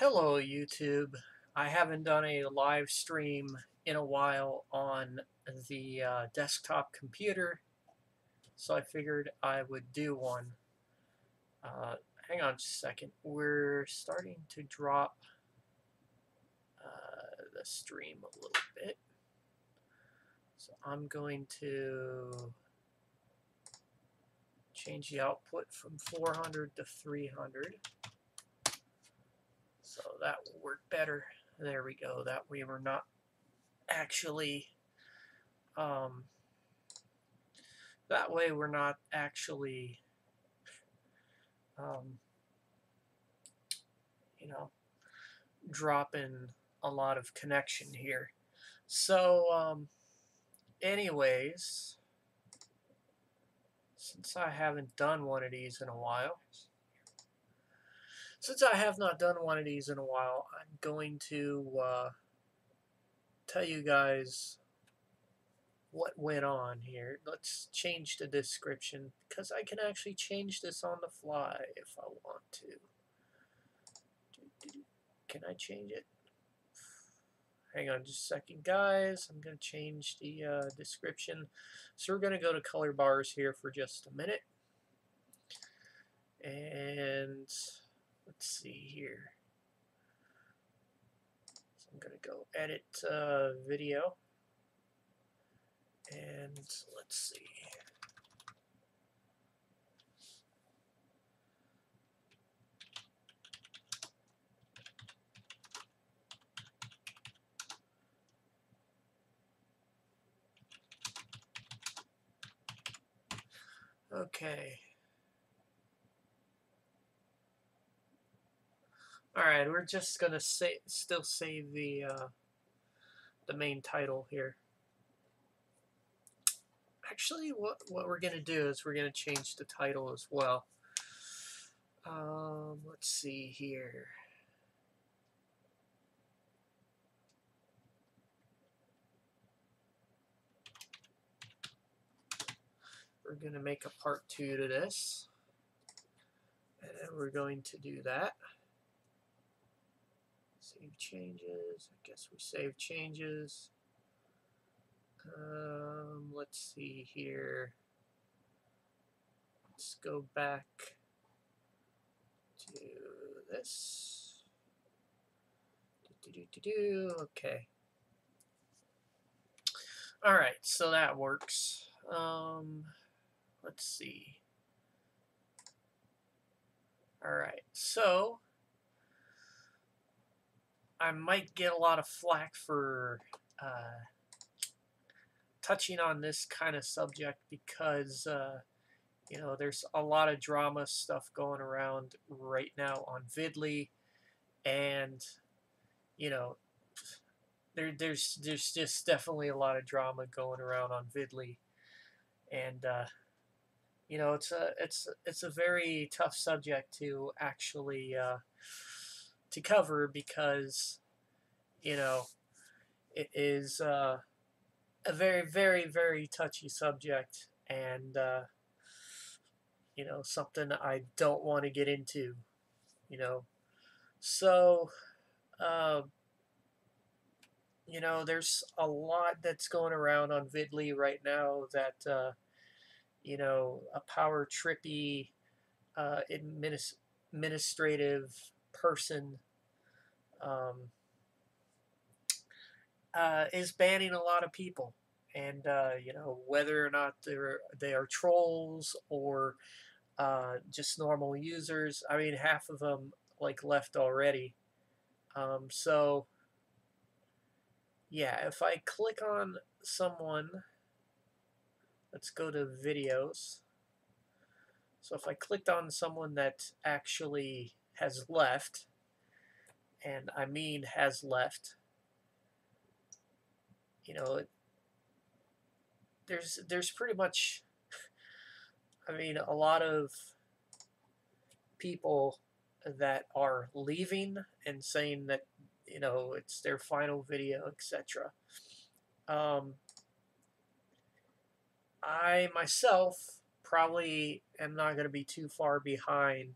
Hello, YouTube. I haven't done a live stream in a while on the desktop computer, so I figured I would do one. Uh, Hang on just a second. We're starting to drop the stream a little bit. So I'm going to change the output from 400 to 300. So that will work better. There we go. That way we're not actually um, that way we're not actually um, you know, dropping a lot of connection here. So, anyways, since I haven't done one of these in a while, I'm going to tell you guys what went on here. Let's change the description because I can actually change this on the fly if I want to. Can I change it? Hang on just a second, guys. I'm going to change the description. So we're going to go to color bars here for just a minute. And let's see here. So I'm going to go edit video. And let's see. Okay. All right, we're just going to still save the main title here. Actually, what we're going to do is we're going to change the title as well. Let's see here. We're going to make a part 2 to this. And we're going to do that. Save changes. I guess we save changes. Let's see here. Let's go back to this. Okay. All right, so that works. Let's see. All right, so I might get a lot of flack for touching on this kind of subject because you know, there's a lot of drama stuff going around right now on Vidly, and you know, there's just definitely a lot of drama going around on Vidly, and you know, it's a very tough subject to actually to cover because you know it is a very touchy subject, and you know, something I don't want to get into, you know. So, uh, you know, there's a lot that's going around on Vidly right now that, you know, a power trippy administrative person um, is banning a lot of people. And, you know, whether or not they are trolls or just normal users, I mean, half of them, like, left already. So, yeah, if I click on someone, let's go to videos. So if I clicked on someone that actually has left, and I mean has left, you know, there's pretty much, I mean, a lot of people that are leaving and saying that, you know, it's their final video, etc. I myself probably am not going to be too far behind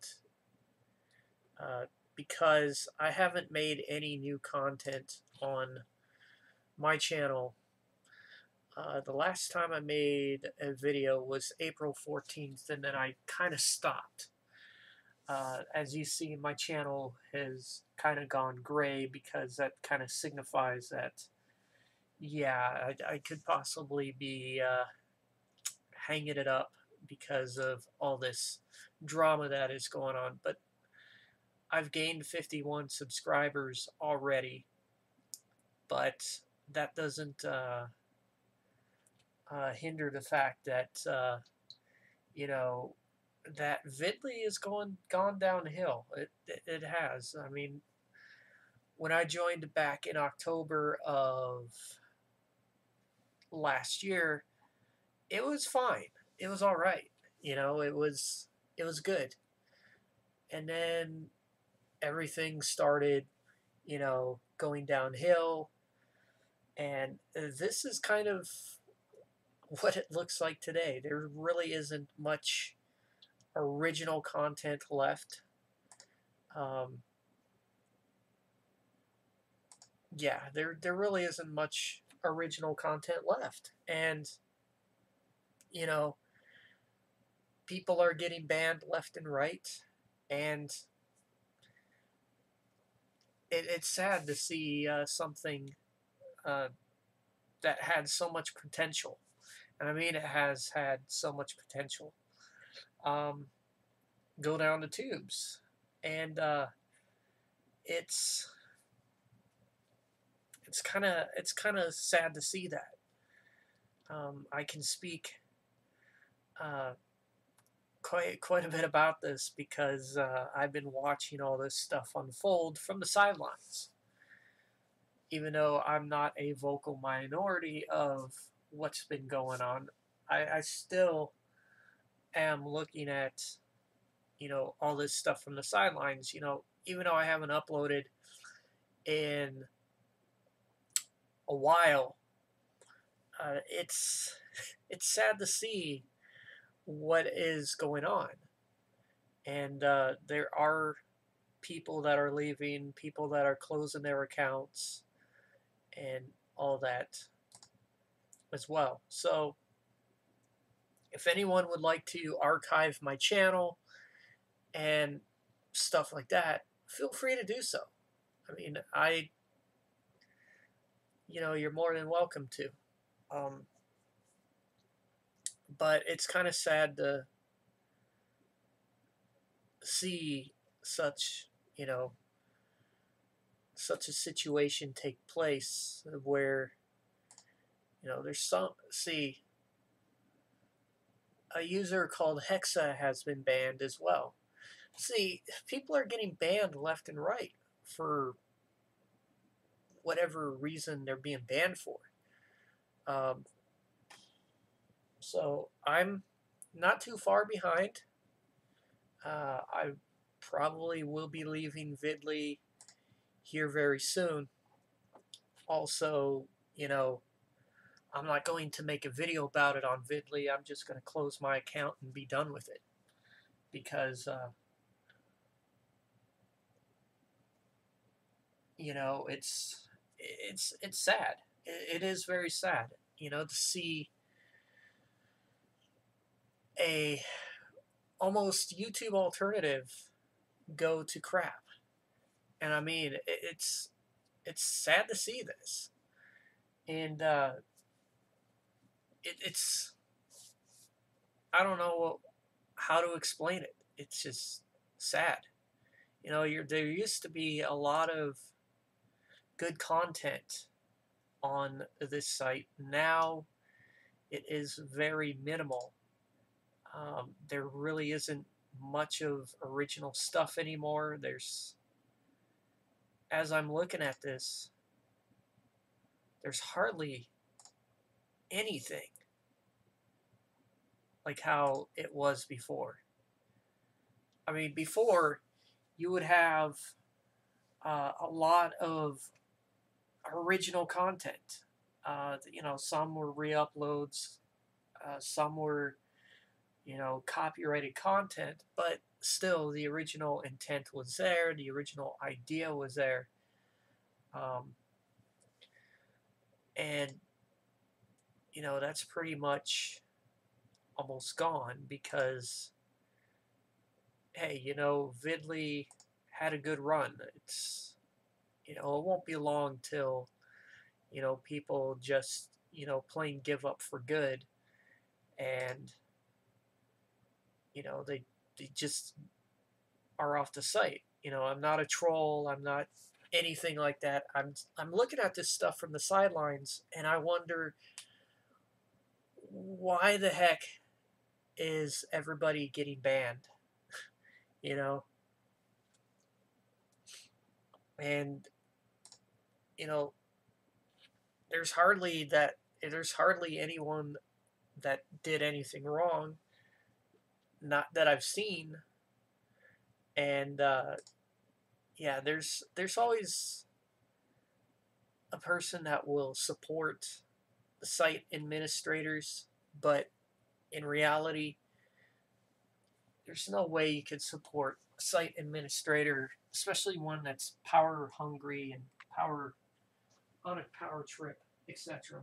because I haven't made any new content on my channel. The last time I made a video was April 14th, and then I kind of stopped. As you see, my channel has kind of gone gray because that kind of signifies that, yeah, I could possibly be hanging it up because of all this drama that is going on. But I've gained 51 subscribers already, but that doesn't hinder the fact that you know that Vidly is gone downhill. It has. I mean, when I joined back in October of last year, it was fine. It was all right. It was good. And then everything started, going downhill. And this is kind of what it looks like today. There really isn't much original content left. Um, yeah, there really isn't much original content left. And, you know, people are getting banned left and right. And it's sad to see something uh, that had so much potential. And I mean, it has had so much potential. Um, go down the tubes. And it's it's kind of sad to see that. I can speak uh, quite a bit about this because I've been watching all this stuff unfold from the sidelines. Even though I'm not a vocal minority of what's been going on, I still am looking at all this stuff from the sidelines. Even though I haven't uploaded in a while, it's sad to see what is going on. And there are people that are leaving, people that are closing their accounts, and all that as well. So, if anyone would like to archive my channel and stuff like that, feel free to do so. I mean, you're more than welcome to. Um, but it's kind of sad to see such, you know, such a situation take place where, there's a user called Hexa has been banned as well. See, people are getting banned left and right for whatever reason they're being banned for. Um, so I'm not too far behind. I probably will be leaving Vidly here very soon. Also, I'm not going to make a video about it on Vidly. I'm just going to close my account and be done with it because, it's sad. It is very sad, to see a almost YouTube alternative go to crap. And I mean, it's sad to see this, and it's I don't know how to explain it. It's just sad. There used to be a lot of good content on this site. Now it is very minimal. There really isn't much of original stuff anymore. As I'm looking at this, there's hardly anything like how it was before. I mean, before you would have a lot of original content. Some were re-uploads, some were copyrighted content, but still the original intent was there, the original idea was there. Um, and, that's pretty much almost gone because, hey, Vidley had a good run. It won't be long till, people just, plain give up for good and, they just are off the site. I'm not a troll. I'm not anything like that. I'm looking at this stuff from the sidelines, and I wonder why the heck is everybody getting banned? You know, and you know, there's hardly that. There's hardly anyone that did anything wrong, not that I've seen. And yeah, there's always a person that will support the site administrators, but in reality, there's no way you could support a site administrator, especially one that's power hungry and power on a power trip, etc.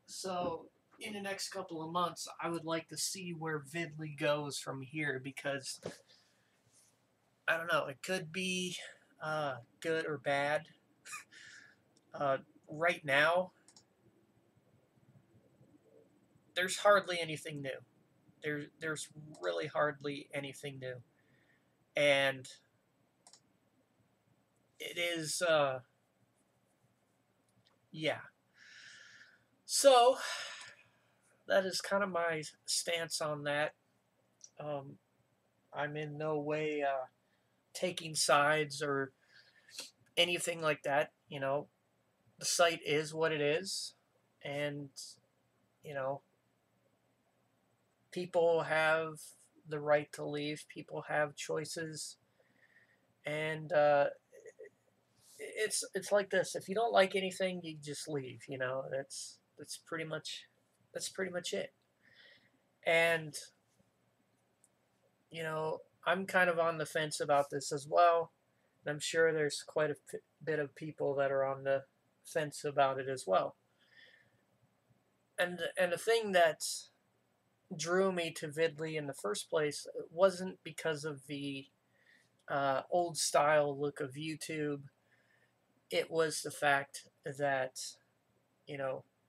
So in the next couple of months, I would like to see where Vidly goes from here because I don't know, it could be good or bad. Right now, there's hardly anything new. There's really hardly anything new, and it is yeah. So that is kind of my stance on that. Um, I'm in no way taking sides or anything like that. The site is what it is, and you know, people have the right to leave. People have choices, and it's like this. If you don't like anything, you just leave. That's pretty much it. And I'm kind of on the fence about this as well. And I'm sure there's quite a bit of people that are on the fence about it as well. And the thing that drew me to Vidly in the first place wasn't because of the old style look of YouTube. It was the fact that,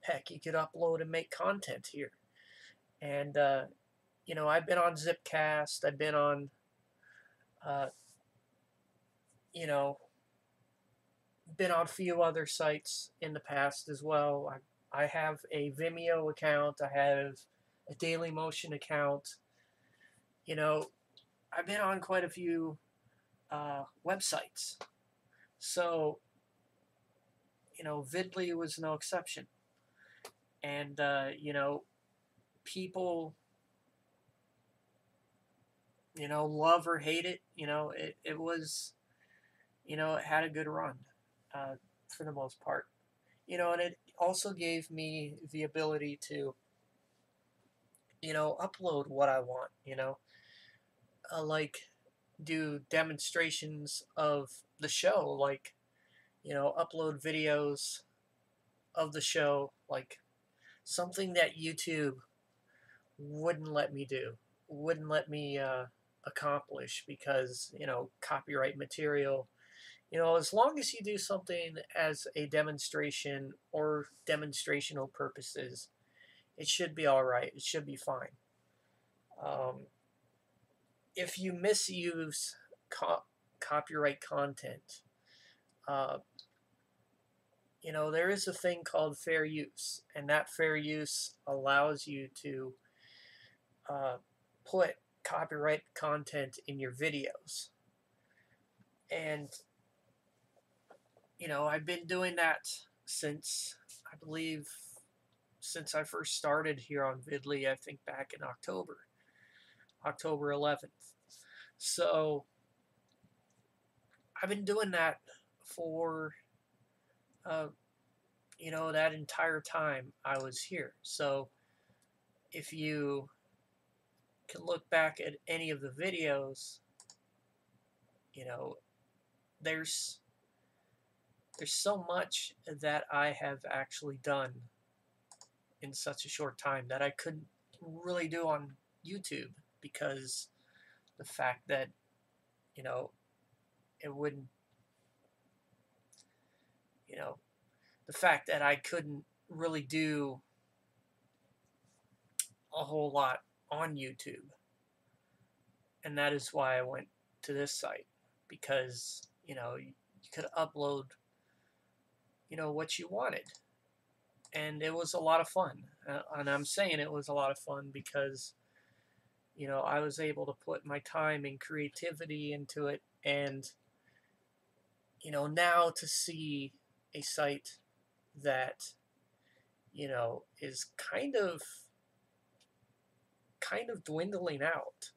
heck, you could upload and make content here. And, I've been on Zipcast, I've been on, uh, you know, been on a few other sites in the past as well. I have a Vimeo account, I have a Dailymotion account. You know, I've been on quite a few websites. So, Vidly was no exception. And, people, love or hate it. It was, it had a good run for the most part. And it also gave me the ability to, upload what I want, like do demonstrations of the show, like, upload videos of the show, like something that YouTube wouldn't let me do, wouldn't let me accomplish because, copyright material. As long as you do something as a demonstration or demonstrational purposes, it should be all right. It should be fine. If you misuse copyright content, uh, there is a thing called fair use, and that fair use allows you to put copyright content in your videos. And, I've been doing that since, I believe, since I first started here on Vidly, I think back in October 11th. So I've been doing that for, that entire time I was here. So if you can look back at any of the videos, you know, there's so much that I have actually done in such a short time that I couldn't really do on YouTube, because the fact that, you know, it wouldn't, you know, the fact that I couldn't really do a whole lot on YouTube. And that is why I went to this site, because, you know, you could upload, you know, what you wanted. And it was a lot of fun. And I'm saying it was a lot of fun because, you know, I was able to put my time and creativity into it. And, you know, now to see a site that, you know, is kind of dwindling out,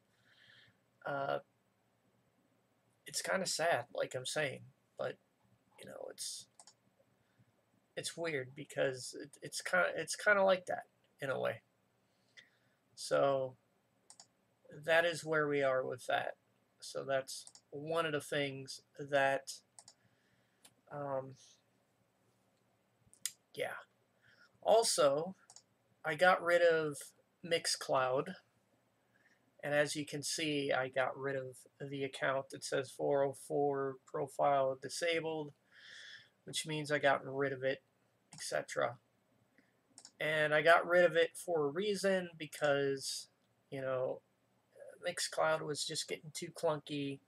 it's kind of sad, like I'm saying. But, you know, it's weird because it's kind of like that in a way. So that is where we are with that. So that's one of the things that, um, yeah. Also, I got rid of Mixcloud, and as you can see, I got rid of the account that says 404 profile disabled, which means I got rid of it, etc. And I got rid of it for a reason, because, you know, Mixcloud was just getting too clunky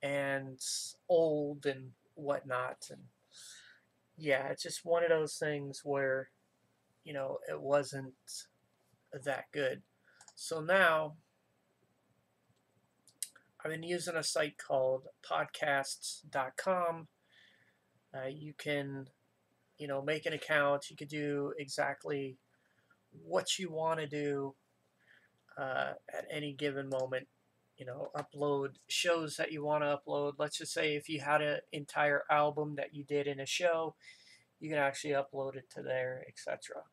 and old and whatnot. And yeah, it's just one of those things where, you know, it wasn't that good. So now I've been using a site called podcasts.com. You can, you know, make an account. You could do exactly what you want to do at any given moment. You know, upload shows that you want to upload. Let's just say if you had an entire album that you did in a show, you can actually upload it to there, etc.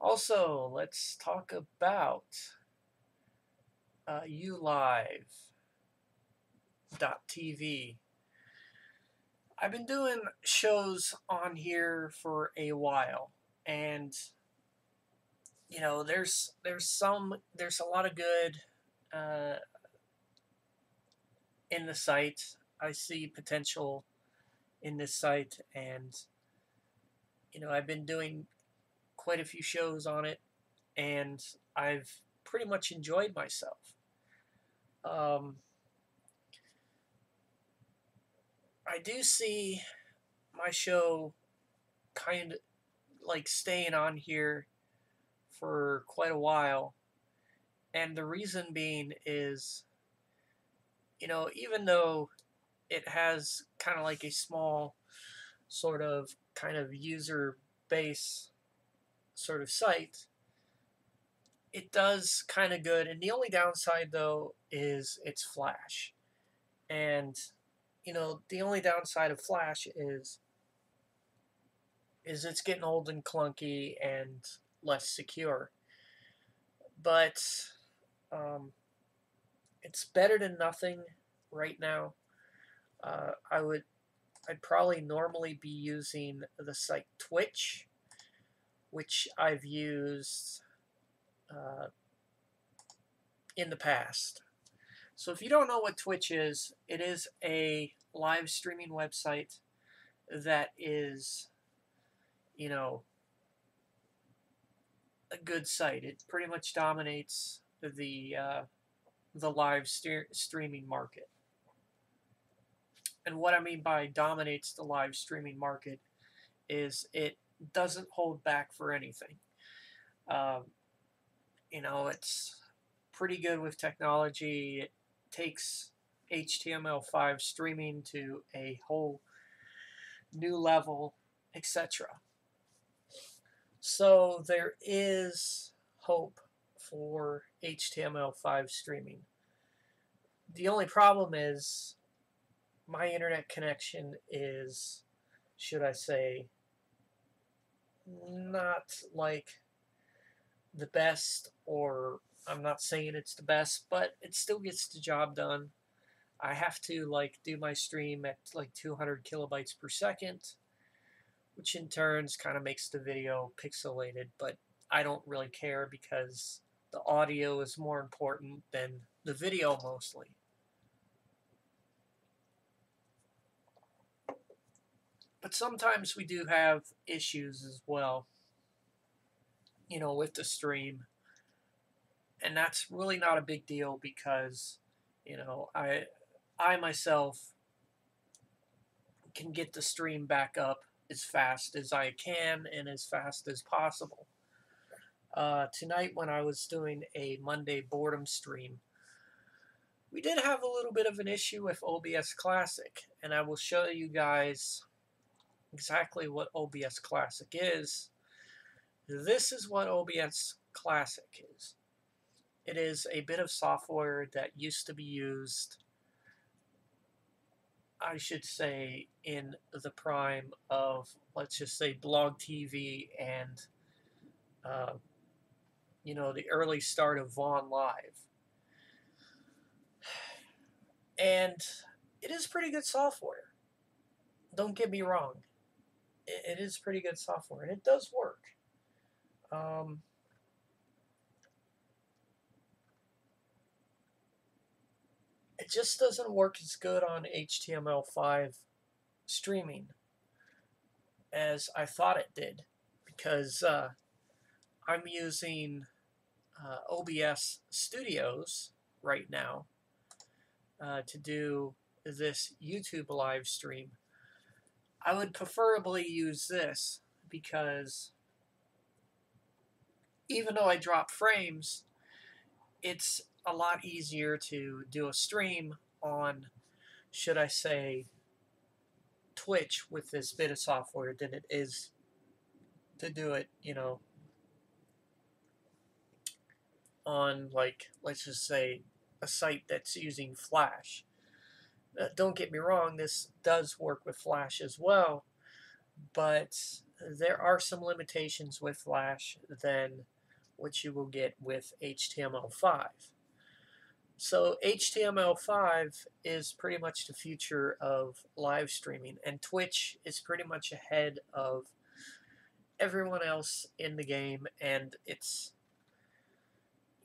Also, let's talk about ulive.tv. I've been doing shows on here for a while, and, you know, there's a lot of good uh, in the site. I see potential in this site, and, you know, I've been doing quite a few shows on it, and I've pretty much enjoyed myself. Um, I do see my show kind of like staying on here for quite a while, and the reason being is, you know, even though it has kind of like a small sort of kind of user base sort of site, it does kind of good. And the only downside, though, is it's Flash. And, you know, the only downside of Flash is it's getting old and clunky and less secure. But it's better than nothing right now. I'd probably normally be using the site Twitch, which I've used in the past. So if you don't know what Twitch is, it is a live streaming website that is, you know, a good site. It pretty much dominates the live streaming market. And what I mean by dominates the live streaming market is it doesn't hold back for anything. Um, you know, it's pretty good with technology. It takes HTML5 streaming to a whole new level, etc. So there is hope for HTML5 streaming. The only problem is my internet connection is, should I say, not like the best, or I'm not saying it's the best, but it still gets the job done. I have to like do my stream at like 200 kilobytes per second, which in turns kind of makes the video pixelated, but I don't really care because the audio is more important than the video mostly. But sometimes we do have issues as well, you know, with the stream. And that's really not a big deal because, you know, I myself can get the stream back up as fast as I can and as fast as possible. Tonight when I was doing a Monday boredom stream, we did have a little bit of an issue with OBS Classic, and I will show you guys exactly what OBS Classic is. This is what OBS Classic is. It is a bit of software that used to be used, I should say, in the prime of, let's just say, Blog TV and, you know, the early start of Vaughn Live. And it is pretty good software. Don't get me wrong. It is pretty good software, and it does work. It just doesn't work as good on HTML5 streaming as I thought it did, because I'm using OBS Studios right now to do this YouTube live stream. I would preferably use this because even though I drop frames, it's a lot easier to do a stream on, should I say, Twitch with this bit of software than it is to do it, you know, on, like, let's just say, a site that's using Flash. Don't get me wrong, this does work with Flash as well, but there are some limitations with Flash than what you will get with HTML5. So HTML5 is pretty much the future of live streaming, and Twitch is pretty much ahead of everyone else in the game, and it's,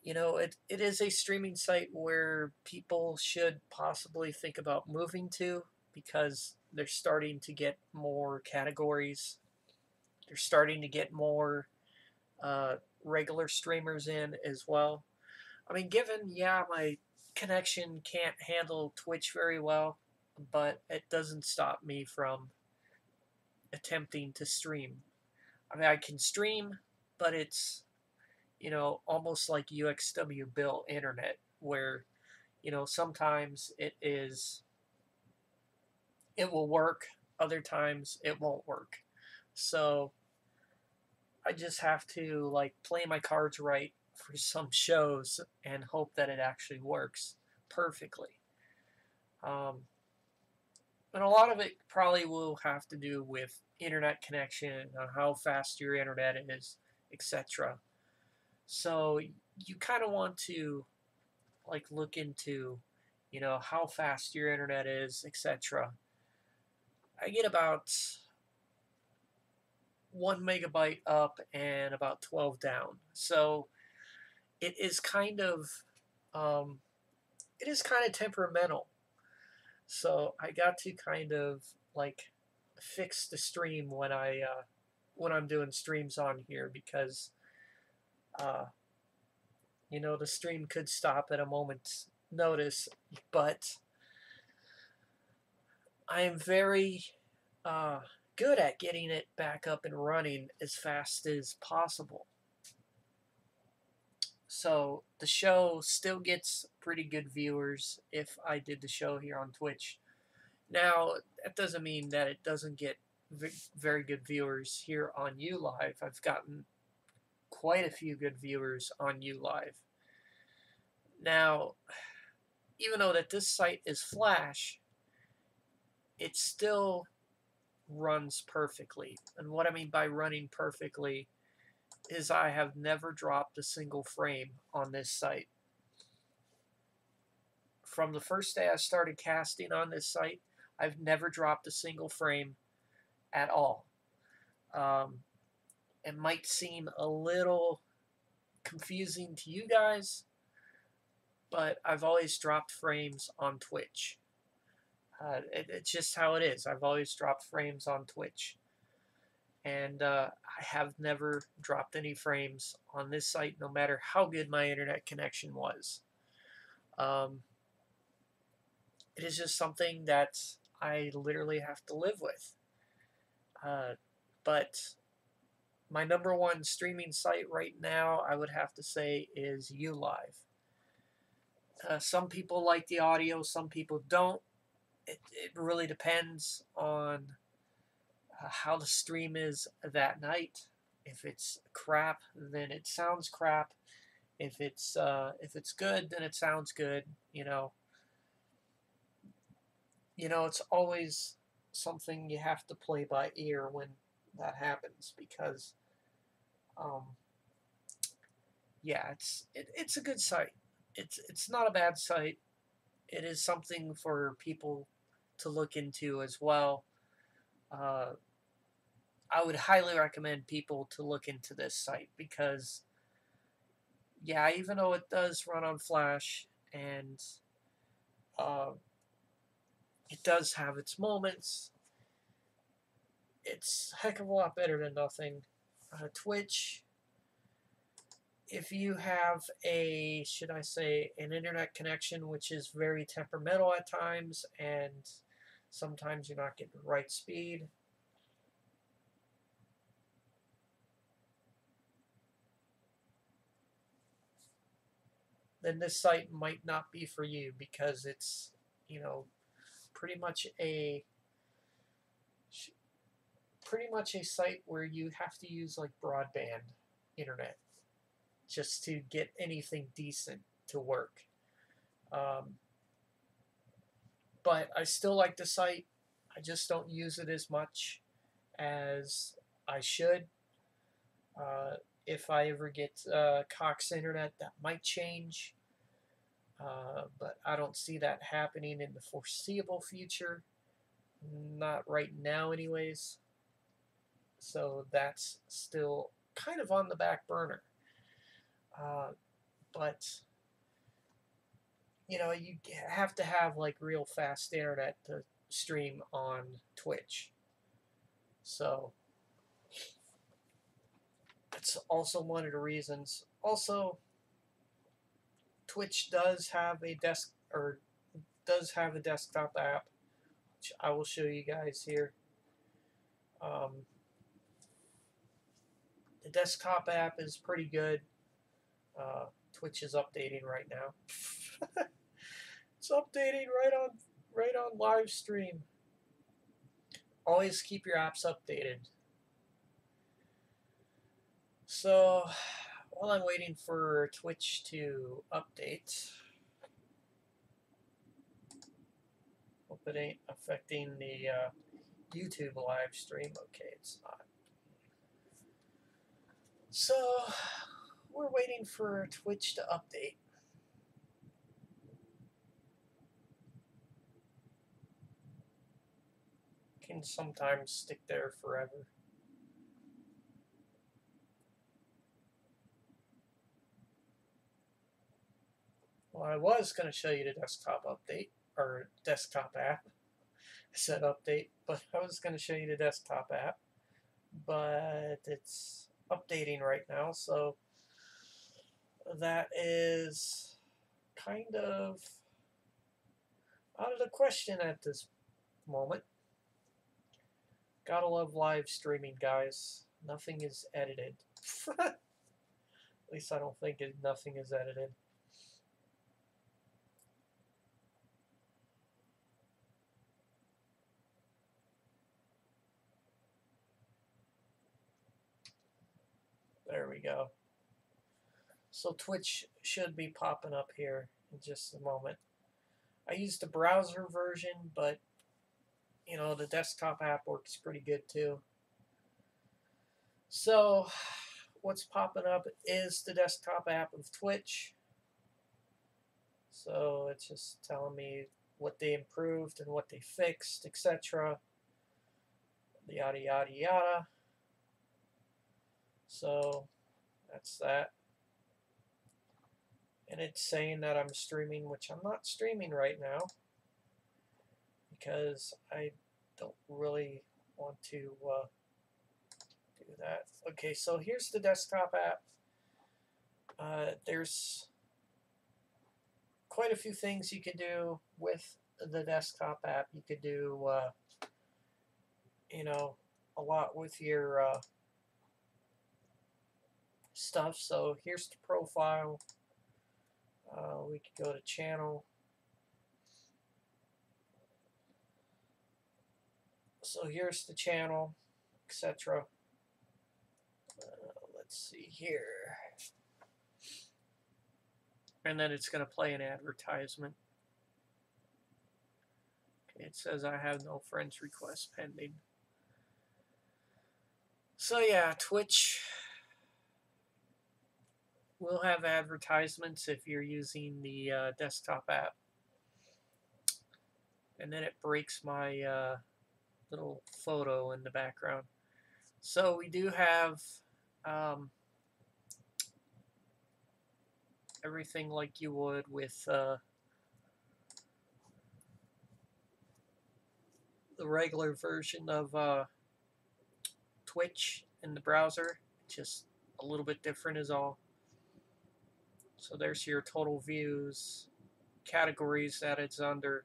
you know, it is a streaming site where people should possibly think about moving to, because they're starting to get more categories. They're starting to get more regular streamers in as well. I mean, given, yeah, my connection can't handle Twitch very well, but it doesn't stop me from attempting to stream. I mean, I can stream, but it's, you know, almost like UXW built internet, where, you know, sometimes it will work, other times it won't work. So I just have to like play my cards right for some shows and hope that it actually works perfectly. And a lot of it probably will have to do with internet connection, how fast your internet is, etc. So you kind of want to like look into, you know, how fast your internet is, etc. I get about 1 megabyte up and about 12 down. So it is kind of um, temperamental. So I got to kind of like fix the stream when I'm doing streams on here, because uh, you know, the stream could stop at a moment's notice, but I am very good at getting it back up and running as fast as possible. So the show still gets pretty good viewers if I did the show here on Twitch. Now, that doesn't mean that it doesn't get very good viewers here on ULive. I've gotten quite a few good viewers on ULive. Now, even though that this site is Flash, it still runs perfectly. And what I mean by running perfectly is I have never dropped a single frame on this site. From the first day I started casting on this site, I've never dropped a single frame at all. It might seem a little confusing to you guys, but I've always dropped frames on Twitch. It's just how it is. I've always dropped frames on Twitch. And I have never dropped any frames on this site, no matter how good my internet connection was. It is just something that I literally have to live with. But my number one streaming site right now, I would have to say, is ULive. Some people like the audio, some people don't. It really depends on how the stream is that night. If it's crap, then it sounds crap. If it's good, then it sounds good. It's always something you have to play by ear when that happens, because yeah, it's a good site. It's not a bad site. It is something for people to look into as well. I would highly recommend people to look into this site, because yeah, even though it does run on Flash, and it does have its moments, it's a heck of a lot better than nothing. Twitch, if you have should I say, an internet connection which is very temperamental at times, and sometimes you're not getting the right speed, then this site might not be for you, because it's, pretty much a site where you have to use like broadband internet just to get anything decent to work. But I still like the site. I just don't use it as much as I should. If I ever get Cox Internet, that might change. But I don't see that happening in the foreseeable future. Not right now, anyways. So that's still kind of on the back burner. But you have to have like real fast internet to stream on Twitch. So it's also one of the reasons. Also, Twitch does have a desktop app, which I will show you guys here. The desktop app is pretty good. Twitch is updating right now. It's updating right on live stream. Always keep your apps updated. So while I'm waiting for Twitch to update, hope it ain't affecting the YouTube live stream. Okay, it's not. So we're waiting for Twitch to update. Can sometimes stick there forever. Well, I was going to show you the desktop update, or desktop app. I said update, but I was going to show you the desktop app. But it's updating right now, so that is kind of out of the question at this moment. Gotta love live streaming, guys. Nothing is edited. At least I don't think nothing is edited. There we go. So Twitch should be popping up here in just a moment. I used the browser version, but the desktop app works pretty good too. So what's popping up is the desktop app of Twitch. So it's just telling me what they improved and what they fixed, etc. Yada, yada, yada. So that's that. And it's saying that I'm streaming, which I'm not streaming right now because I don't really want to do that. Okay, so here's the desktop app. There's quite a few things you can do with the desktop app. You could do, you know, a lot with your stuff. So here's the profile. We could go to channel. So here's the channel, etc. Let's see here. And then it's going to play an advertisement. Okay, it says I have no friends request pending. So yeah, Twitch will have advertisements if you're using the desktop app. And then it breaks my little photo in the background. So we do have everything like you would with the regular version of Twitch in the browser, just a little bit different is all. So there's your total views, categories that it's under,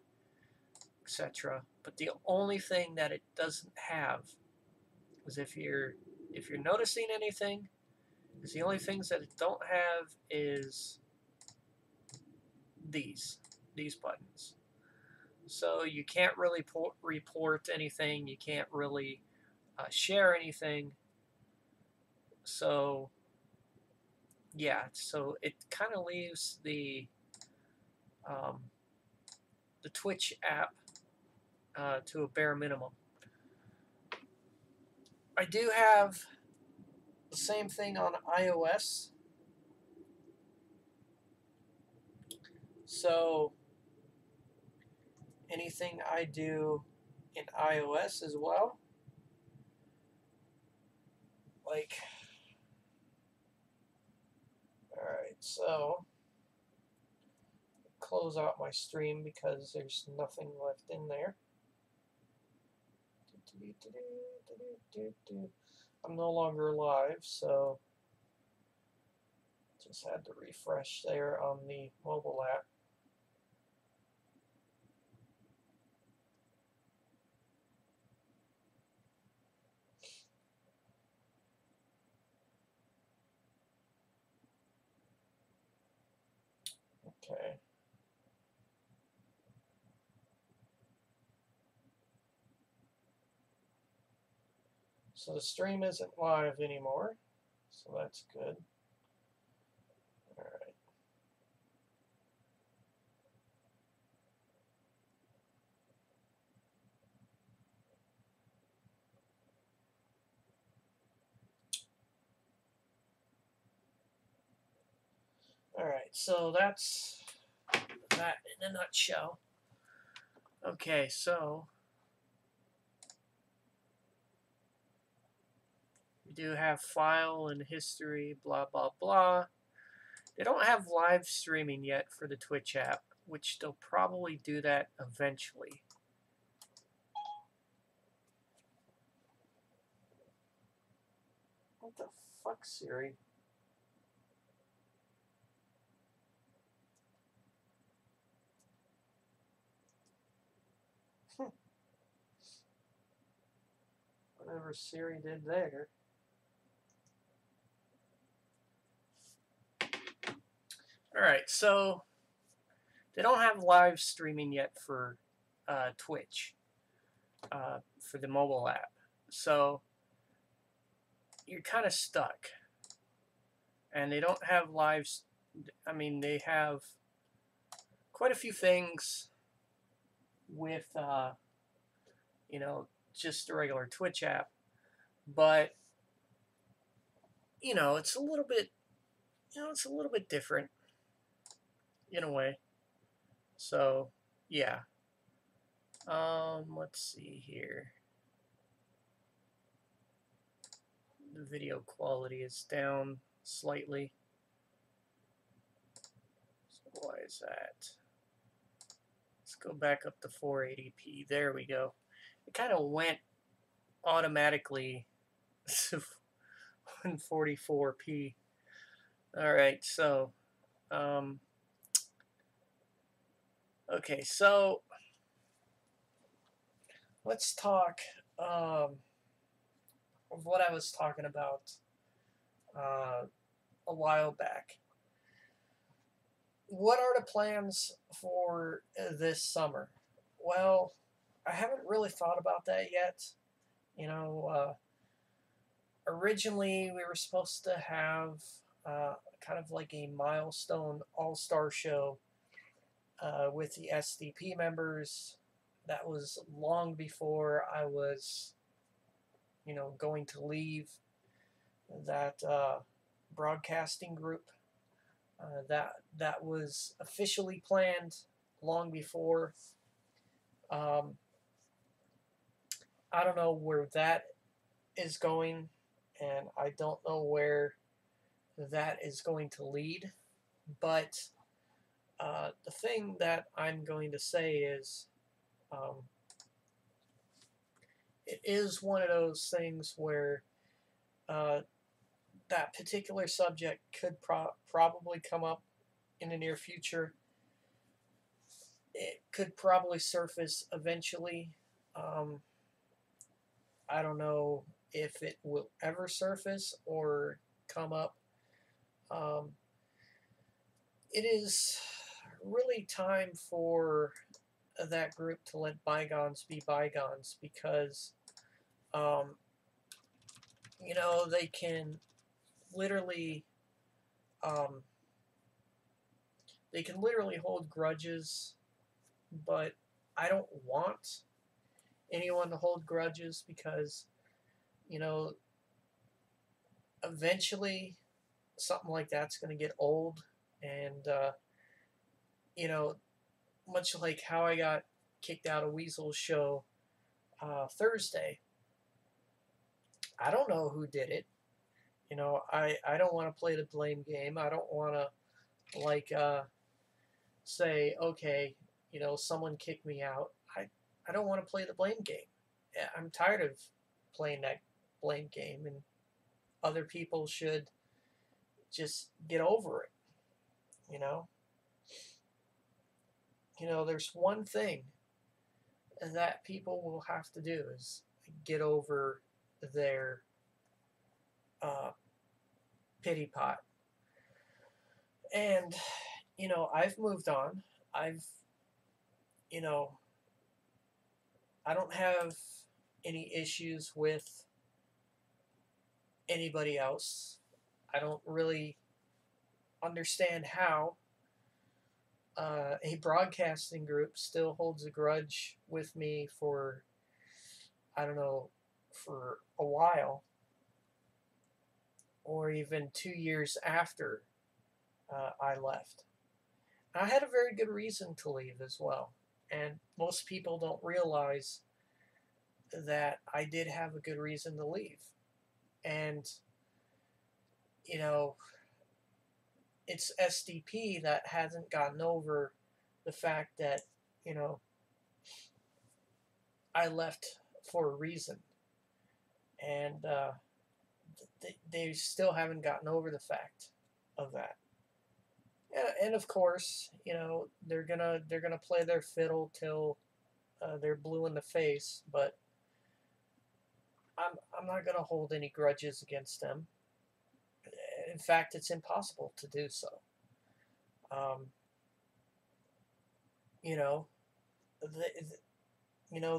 etc. But the only thing that it doesn't have is if you're noticing anything, is the only things that it don't have is these buttons. So you can't really report anything, you can't really share anything. So yeah, so it kind of leaves the Twitch app to a bare minimum. I do have the same thing on iOS. So anything I do in iOS as well, like, alright, so close out my stream because there's nothing left in there. I'm no longer live, so just had to refresh there on the mobile app. Okay. So the stream isn't live anymore, so that's good. All right. All right, so that's that in a nutshell. Okay, so we do have file and history, blah, blah, blah. They don't have live streaming yet for the Twitch app, which they'll probably do that eventually. What the fuck, Siri? Whatever Siri did there. Alright, so they don't have live streaming yet for Twitch, for the mobile app. So you're kind of stuck. And they don't have lives. I mean, they have quite a few things with, you know, just the regular Twitch app. But it's a little bit, it's a little bit different in a way. So, yeah. Let's see here. The video quality is down slightly. So why is that? Let's go back up to 480p. There we go. It kind of went automatically to 144p. All right, so okay, so let's talk of what I was talking about a while back. What are the plans for this summer? Well, I haven't really thought about that yet. Originally we were supposed to have kind of like a milestone all-star show with the SDP members. That was long before I was, going to leave that broadcasting group. That was officially planned long before. I don't know where that is going, and I don't know where that is going to lead. But the thing that I'm going to say is, it is one of those things where that particular subject could probably come up in the near future. It could probably surface eventually. I don't know if it will ever surface or come up. It is really time for that group to let bygones be bygones, because they can literally hold grudges, but I don't want anyone to hold grudges, because eventually something like that's going to get old. And much like how I got kicked out of Weasel's show Thursday, I don't know who did it. I don't want to play the blame game. I don't want to say, okay, someone kicked me out. I don't want to play the blame game. I'm tired of playing that blame game, and other people should just get over it. There's one thing that people will have to do is get over their pity pot. And I've moved on. I don't have any issues with anybody else. I don't really understand how a broadcasting group still holds a grudge with me for, I don't know, for a while, or even 2 years after I left. I had a very good reason to leave as well, and most people don't realize that I did have a good reason to leave. And it's SDP that hasn't gotten over the fact that I left for a reason, and they still haven't gotten over the fact of that. And of course, they're gonna play their fiddle till they're blue in the face. But I'm not gonna hold any grudges against them. In fact, it's impossible to do so.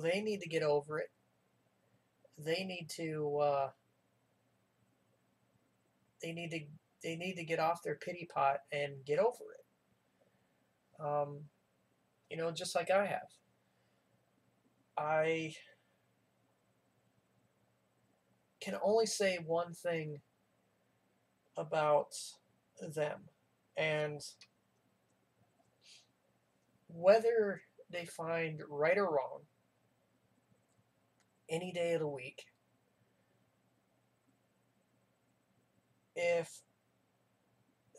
They need to get over it. They need to they need to get off their pity pot and get over it. Just like I have. I can only say one thing about them. And whether they find right or wrong, any day of the week, if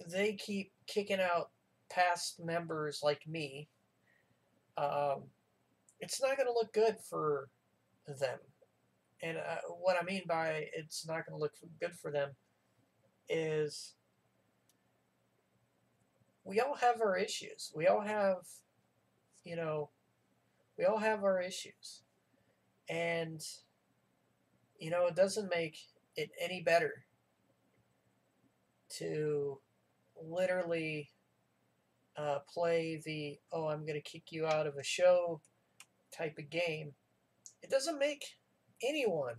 they keep kicking out past members like me, um, it's not going to look good for them. And what I mean by it's not going to look good for them is we all have our issues. We all have, you know, we all have our issues. And, it doesn't make it any better to literally play the, oh, I'm going to kick you out of a show type of game. It doesn't make anyone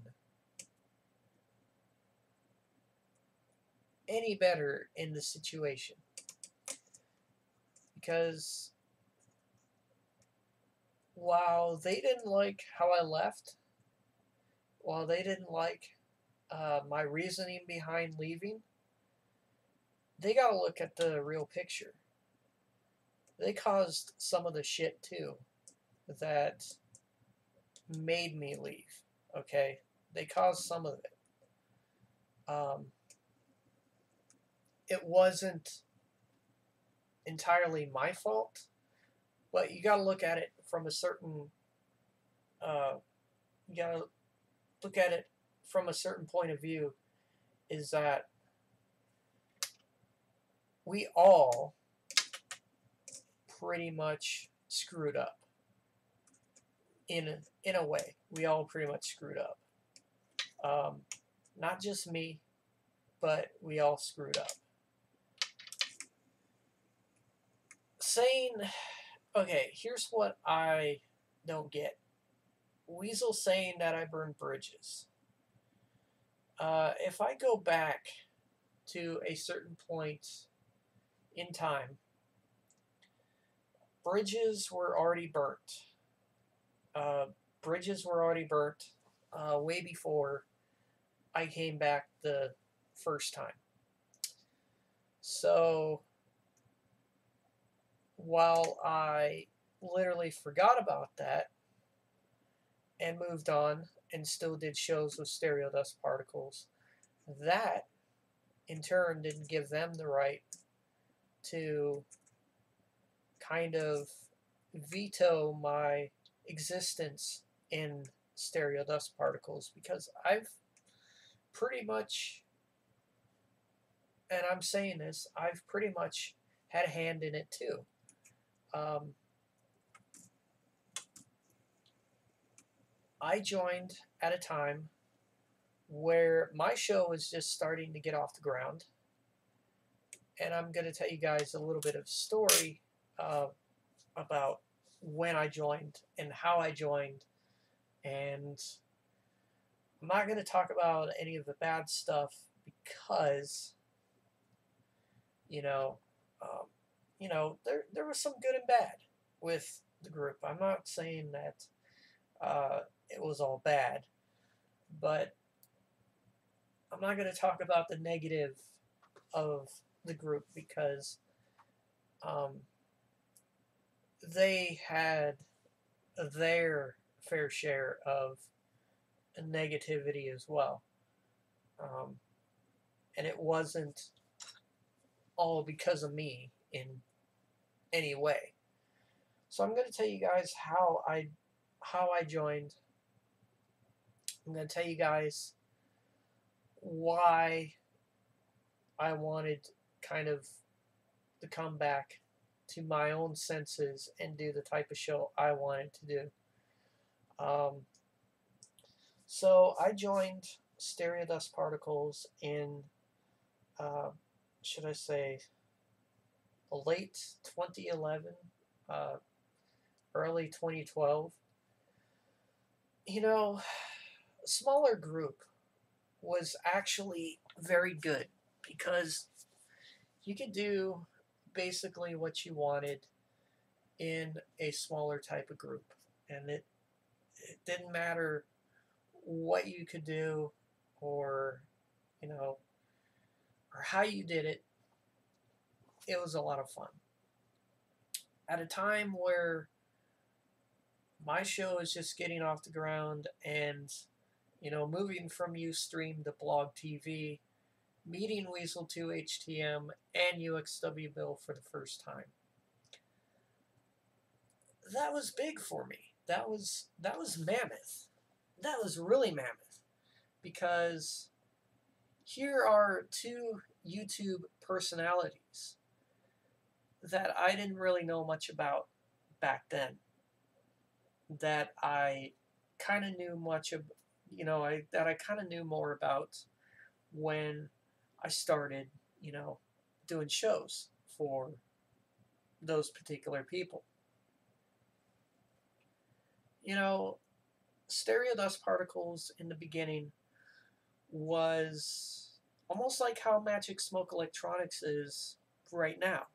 any better in the situation. Because while they didn't like how I left, while they didn't like my reasoning behind leaving, they got to look at the real picture. They caused some of the shit too that made me leave. Okay? They caused some of it. It wasn't entirely my fault, but you got to look at it from a certain you got to look at it from a certain point of view, is that we all pretty much screwed up. In a way, we all pretty much screwed up. Not just me, but we all screwed up. Saying, okay, here's what I don't get. Weasel saying that I burned bridges. If I go back to a certain point in time, bridges were already burnt. Bridges were already burnt way before I came back the first time. So while I literally forgot about that and moved on and still did shows with Stereo Dust Particles, that in turn didn't give them the right to kind of veto my existence in Stereo Dust Particles, because I've pretty much, and I'm saying this, I've pretty much had a hand in it too. I joined at a time where my show was just starting to get off the ground, and I'm going to tell you guys a little bit of story about when I joined and how I joined. And I'm not going to talk about any of the bad stuff because, there was some good and bad with the group. I'm not saying that it was all bad, but I'm not going to talk about the negative of the group because they had their fair share of negativity as well. And it wasn't all because of me in any way. So I'm going to tell you guys how I joined. I'm going to tell you guys why I wanted kind of to come back to my own senses and do the type of show I wanted to do. So I joined Stereo Dust Particles in, should I say, late 2011, early 2012. A smaller group was actually very good because you could do basically what you wanted in a smaller type of group, and it didn't matter what you could do, or or how you did it, it was a lot of fun. At a time where my show is just getting off the ground and, moving from Ustream to Blog TV, meeting Weasel 2 HTM and UXW Bill for the first time. That was big for me. That was mammoth. That was really mammoth, because here are two YouTube personalities that I didn't really know much about back then, that I kind of knew much of, that I kind of knew more about when I started, doing shows for those particular people. Stereo Dust Particles in the beginning was almost like how Magic Smoke Electronics is right now.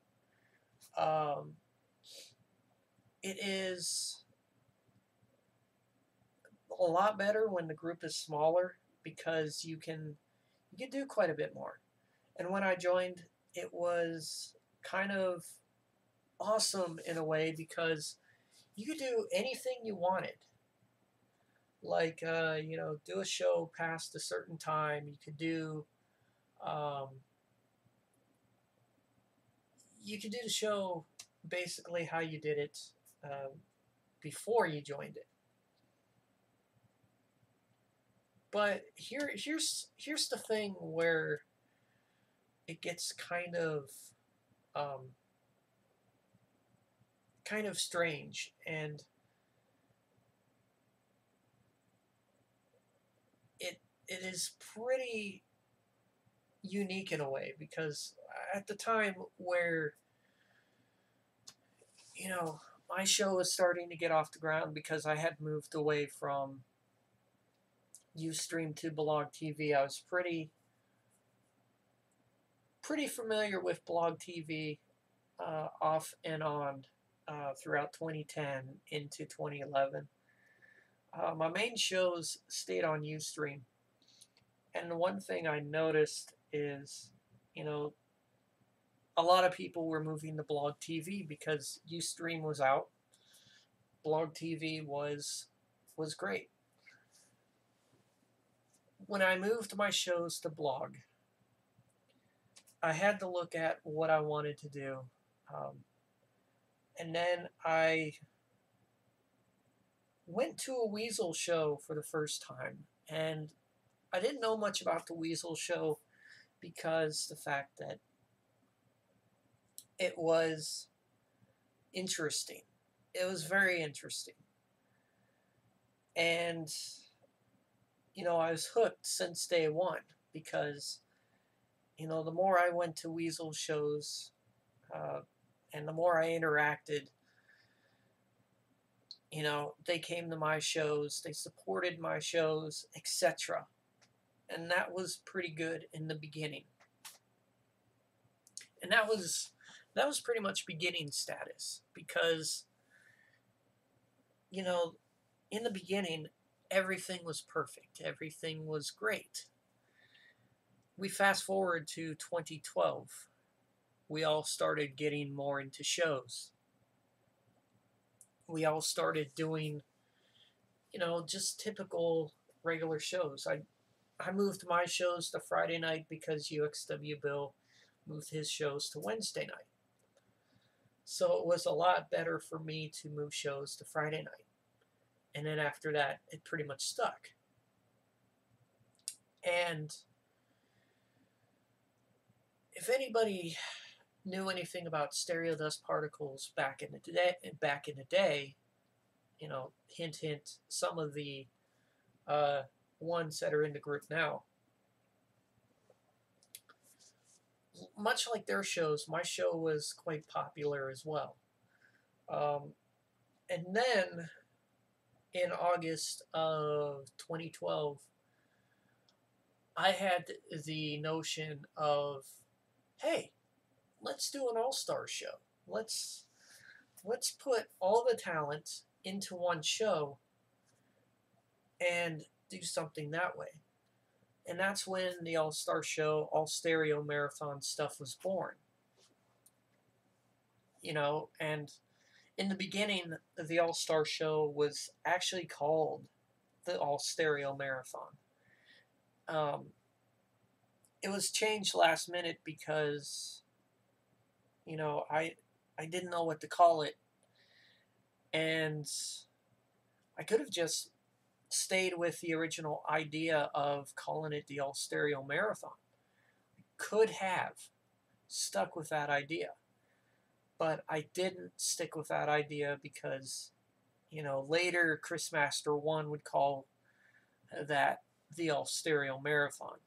It is a lot better when the group is smaller, because you can do quite a bit more. And when I joined, it was kind of awesome in a way, because you could do anything you wanted. Like, do a show past a certain time. You could do, the show basically how you did it before you joined it. But here's the thing where it gets kind of strange, and it is pretty unique in a way, because at the time where my show was starting to get off the ground, because I had moved away from Ustream to Blog TV, I was pretty familiar with Blog TV off and on throughout 2010 into 2011. My main shows stayed on Ustream. And the one thing I noticed is, a lot of people were moving to Blog TV because Ustream was out. Blog TV was great. When I moved my shows to Blog, I had to look at what I wanted to do. And then I went to a Weasel show for the first time. And I didn't know much about the Weasel show, because the fact that it was interesting. It was very interesting. And, I was hooked since day one, because, the more I went to Weasel shows and the more I interacted, they came to my shows, they supported my shows, etc. And that was pretty good in the beginning. And that was pretty much beginning status, because, in the beginning, everything was perfect. Everything was great. We fast forward to 2012. We all started getting more into shows. We all started doing, just typical regular shows. I moved my shows to Friday night because UXW Bill moved his shows to Wednesday night. So it was a lot better for me to move shows to Friday night. And then after that, it pretty much stuck. And if anybody knew anything about Stereo Dust Particles back in the day, hint, hint, some of the ones that are in the group now, much like their shows, my show was quite popular as well. And then in August of 2012, I had the notion of, hey, let's do an all-star show. Let's put all the talent into one show and do something that way. And that's when the All-Star Show, All Stereo Marathon stuff was born. And in the beginning, the All-Star Show was actually called the All Stereo Marathon. It was changed last minute because, I didn't know what to call it, and I could have just stayed with the original idea of calling it the All Stereo Marathon. Could have stuck with that idea, but I didn't stick with that idea because, later Chris Master 1 would call that the All Stereo Marathon.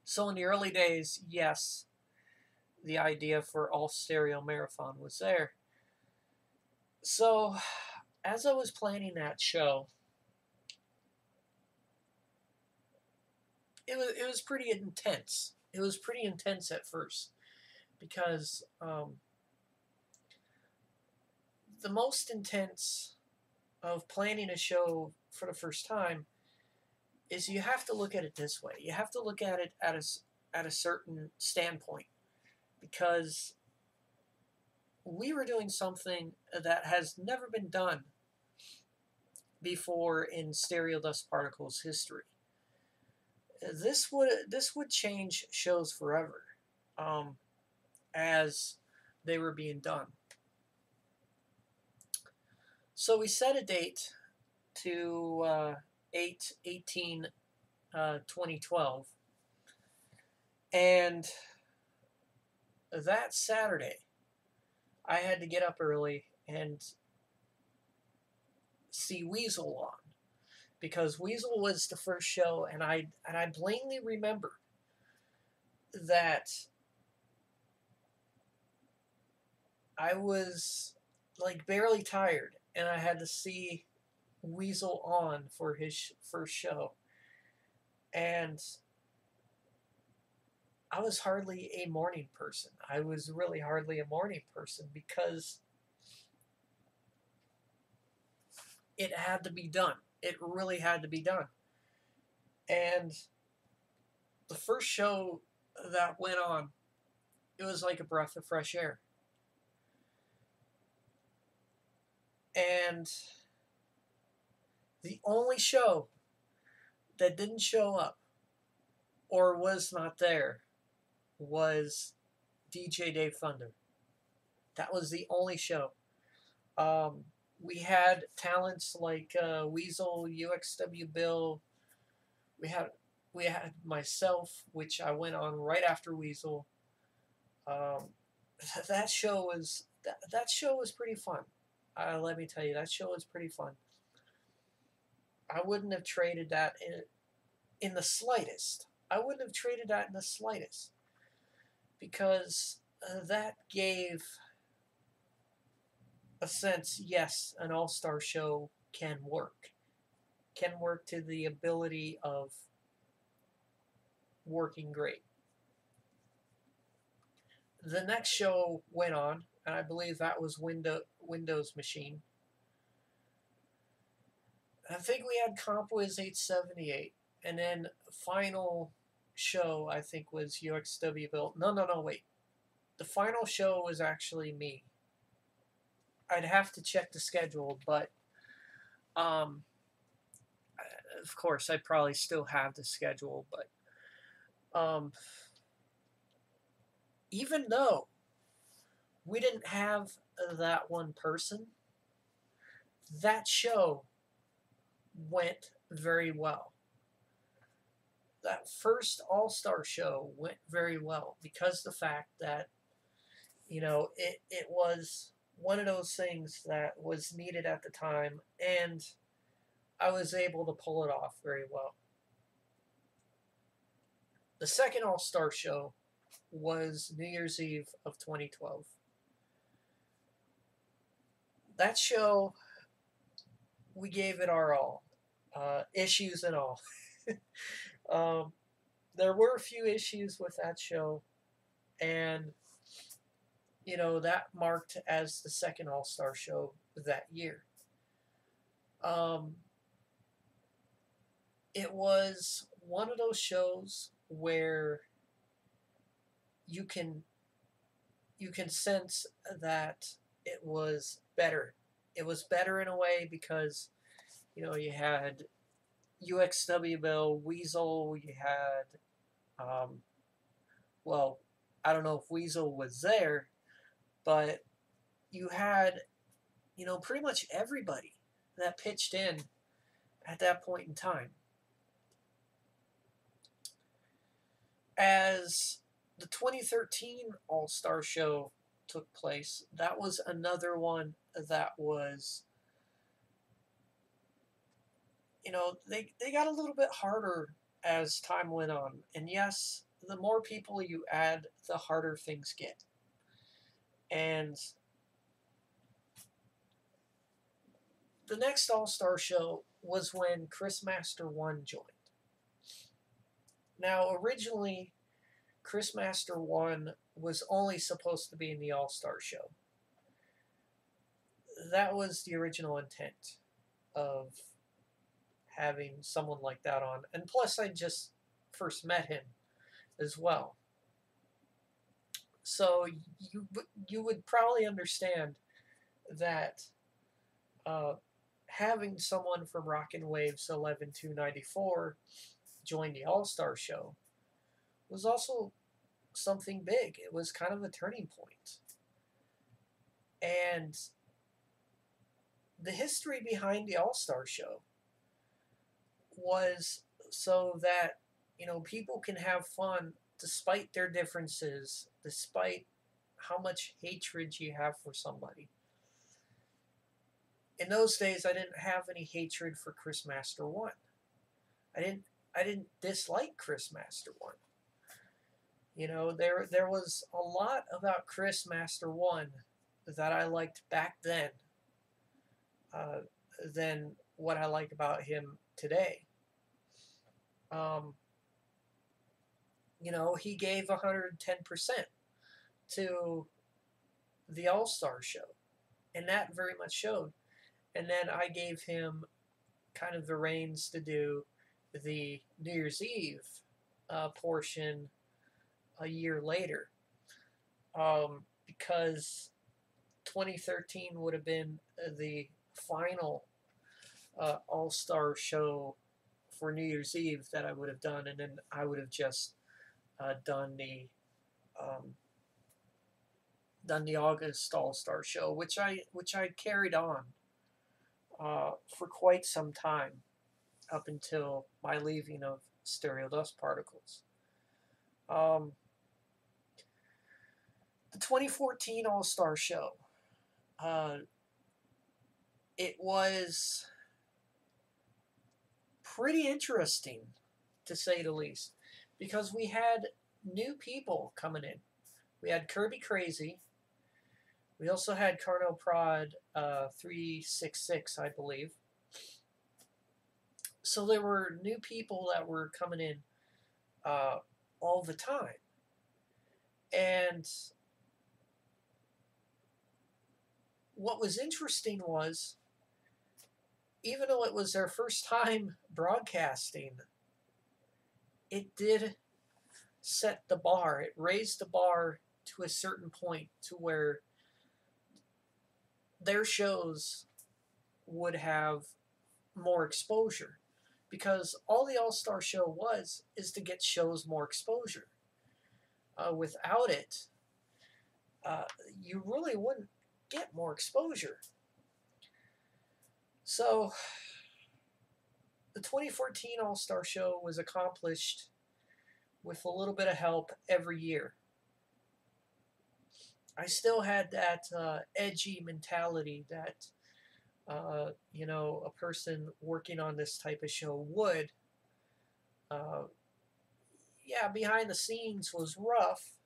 So in the early days, yes, the idea for All Stereo Marathon was there. So as I was planning that show, it was pretty intense. It was pretty intense at first because the most intense of planning a show for the first time is you have to look at it this way. You have to look at it at a certain standpoint, because we were doing something that has never been done before in Stereo Dust Particles history. This would change shows forever, as they were being done. So we set a date to 8/18/2012, and that Saturday I had to get up early and see Weasel on, because Weasel was the first show, and I plainly remember that I was like barely tired, and I had to see Weasel on for his first show, and I was hardly a morning person. I was really hardly a morning person because it had to be done. It really had to be done. And the first show that went on, it was like a breath of fresh air. And the only show that didn't show up or was not there was DJ Dave Thunder. That was the only show. We had talents like Weasel, UXW Bill. We had myself, which I went on right after Weasel. That show was pretty fun. Let me tell you, that show was pretty fun. I wouldn't have traded that in the slightest. I wouldn't have traded that in the slightest, because that gave a sense, yes, an all-star show can work. Can work to the ability of working great. The next show went on, and I believe that was Windows Machine. I think we had CompWiz 878, and then final show I think was UXW Built. No, wait. The final show was actually me. I'd have to check the schedule, but of course I probably still have the schedule, but even though we didn't have that one person, that show went very well. That first All-Star show went very well because the fact that, it was one of those things that was needed at the time, and I was able to pull it off very well. The second All-Star show was New Year's Eve of 2012. That show, we gave it our all, issues and all. There were a few issues with that show, and that marked as the second All-Star show that year. it was one of those shows where you can you can sense that it was better. It was better in a way because you had UXW Bill, Weasel, you had well, I don't know if Weasel was there, but you had pretty much everybody that pitched in at that point in time. As the 2013 All Star Show took place, that was another one that was, they got a little bit harder as time went on. And yes, the more people you add, the harder things get. And the next All Star Show was when Chris Master 1 joined. Now, originally, Chris Master 1 was only supposed to be in the All Star Show. That was the original intent of having someone like that on. And plus, I just first met him as well. So you would probably understand that having someone from Rockin' Waves 11-294 join the All Star Show was also something big. It was kind of a turning point. And the history behind the All Star Show was so that people can have fun despite their differences, despite how much hatred you have for somebody. In those days, I didn't have any hatred for Chris Master 1. I didn't dislike Chris Master 1. There was a lot about Chris Master 1 that I liked back then than what I like about him today. He gave 110% to the All Star Show, and that very much showed. And then I gave him kind of the reins to do the New Year's Eve portion a year later, because 2013 would have been the final All Star Show for New Year's Eve that I would have done, and then I would have just done the August All Star Show, which I carried on for quite some time up until my leaving of Stereo Dust Particles. The 2014 All Star Show. It was pretty interesting, to say the least, because we had new people coming in. We had Kirby Crazy. We also had Carno Prod 366, I believe. So there were new people that were coming in all the time. And what was interesting was, even though it was their first time broadcasting, it did set the bar. It raised the bar to a certain point to where their shows would have more exposure, because all the All-Star Show is to get shows more exposure. Without it, you really wouldn't get more exposure. So the 2014 All-Star Show was accomplished with a little bit of help every year. I still had that edgy mentality that a person working on this type of show would. Behind the scenes was rough,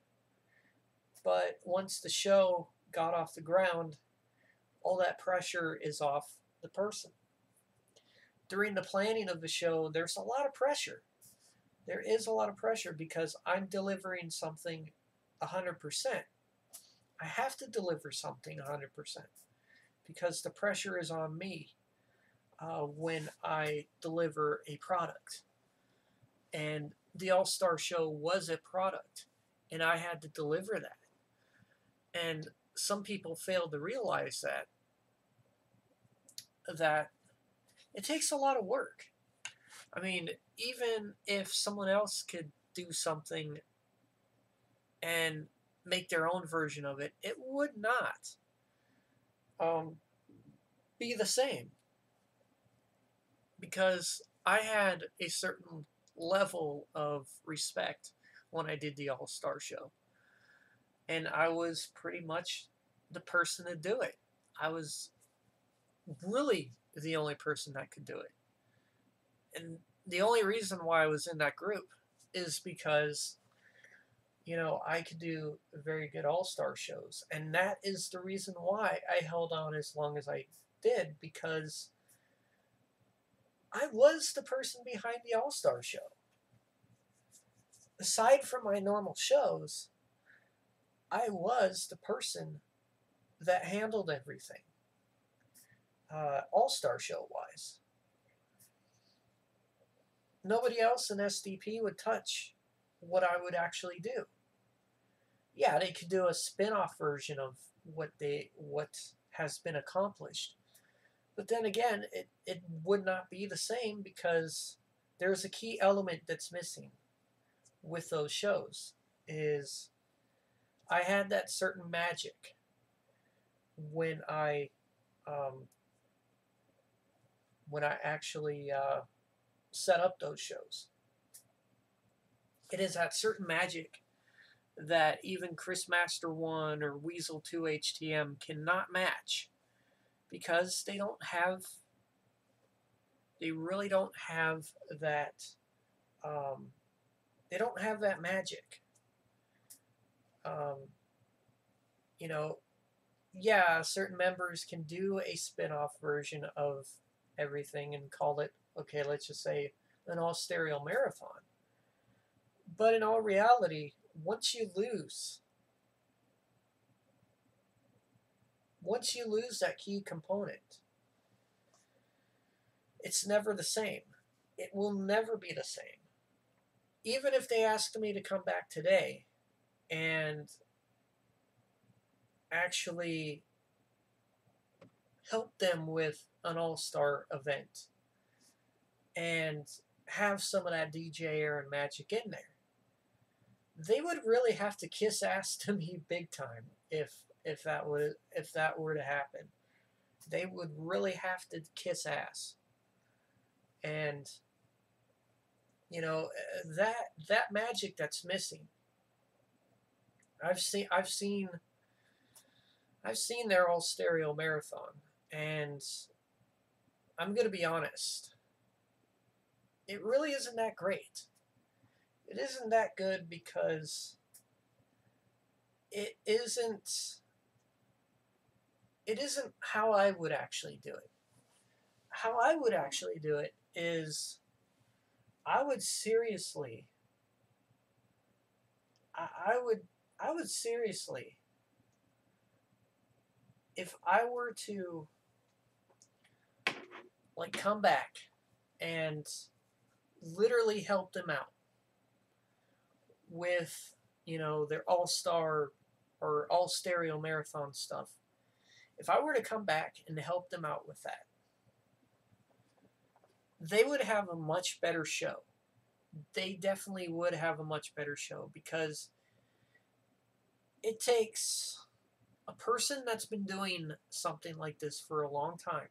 but once the show got off the ground, all that pressure is off the person. During the planning of the show, there's a lot of pressure. There is a lot of pressure because I'm delivering something 100%. I have to deliver something 100% because the pressure is on me. when I deliver a product. And the All Star Show was a product, and I had to deliver that. And some people fail to realize that it takes a lot of work. I mean, even if someone else could do something and make their own version of it, it would not um, be the same, because I had a certain level of respect when I did the All Star Show, and I was pretty much the person to do it. I was really the only person that could do it. And the only reason why I was in that group is because, I could do very good all star shows. And that is the reason why I held on as long as I did, because I was the person behind the all star show. Aside from my normal shows, I was the person that handled everything, all star show wise. Nobody else in SDP would touch what I would actually do. Yeah, they could do a spin-off version of what has been accomplished. But then again, it would not be the same, because there's a key element that's missing with those shows. Is I had that certain magic when um, I actually set up those shows. It is that certain magic that even Chris Master 1 or Weasel 2 HTM cannot match, because they really don't have that, they don't have that magic. Um, you know, yeah, certain members can do a spin-off version of everything and call it, okay, let's just say an all stereo marathon. But in all reality, once you lose that key component, it's never the same. It will never be the same. Even if they asked me to come back today and actually help them with an all-star event and have some of that DJ Aaron magic in there, they would really have to kiss ass to me big time if that were to happen. They would really have to kiss ass. And that magic that's missing. I've seen their all stereo marathon, and I'm gonna be honest, it really isn't that great. It isn't that good, because it isn't how I would actually do it. How I would actually do it is I would seriously I would seriously, if I were to come back and literally help them out with their all-star or all stereo marathon stuff. If I were to come back and help them out with that, they would have a much better show. They definitely would have a much better show, because it takes a person that's been doing something like this for a long time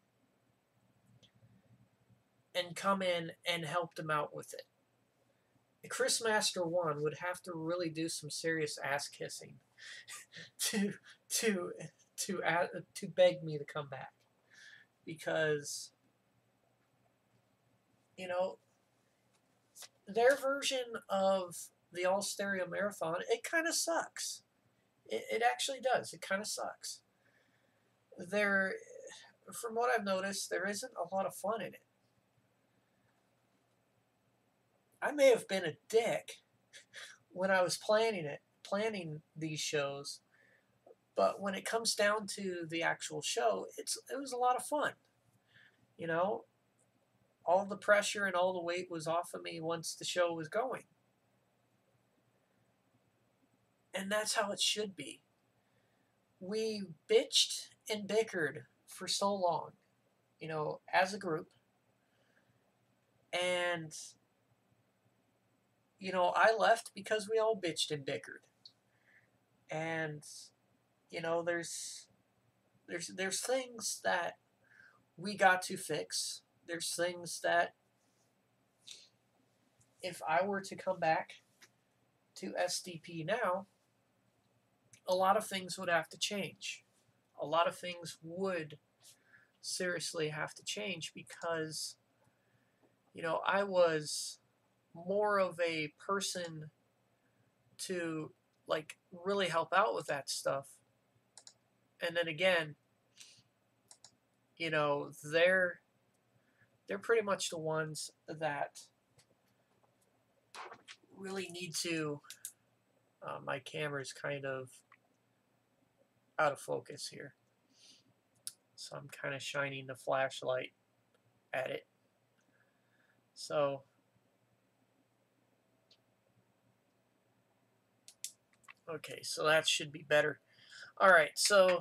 and come in and help them out with it. Chris Master 1 would have to really do some serious ass kissing to beg me to come back, because their version of the all stereo marathon, it kind of sucks. It actually does. It kind of sucks. From what I've noticed, there isn't a lot of fun in it. I may have been a dick when I was planning these shows, but when it comes down to the actual show, it was a lot of fun. all the pressure and all the weight was off of me once the show was going. And that's how it should be. We bitched and bickered for so long, as a group. And, I left because we all bitched and bickered. And, there's things that we got to fix. There's things that if I were to come back to SDP now, a lot of things would have to change. A lot of things would seriously have to change because, I was more of a person to like really help out with that stuff. And then again, they're pretty much the ones that really need to. My camera's kind of out of focus here, so I'm kind of shining the flashlight at it. So okay, so that should be better. All right, so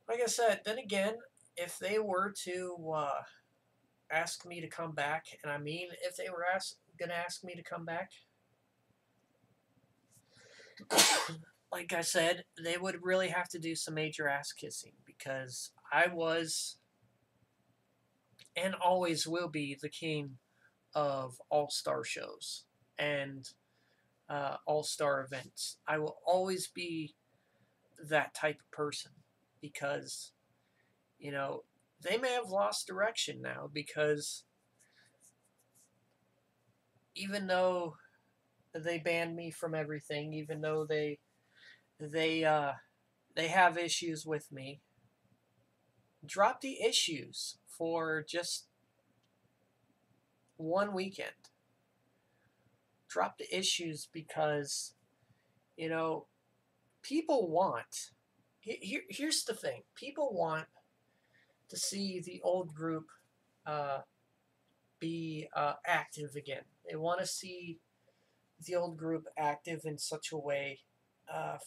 like I said, then again, if they were to ask me to come back, and I mean if they were gonna ask me to come back, like I said, they would really have to do some major ass kissing because I was and always will be the king of all-star shows and all-star events. I will always be that type of person because, they may have lost direction now because even though they banned me from everything, even though they have issues with me, drop the issues for just one weekend. Drop the issues because, people want. Here's the thing: people want to see the old group be active again. They want to see the old group active in such a way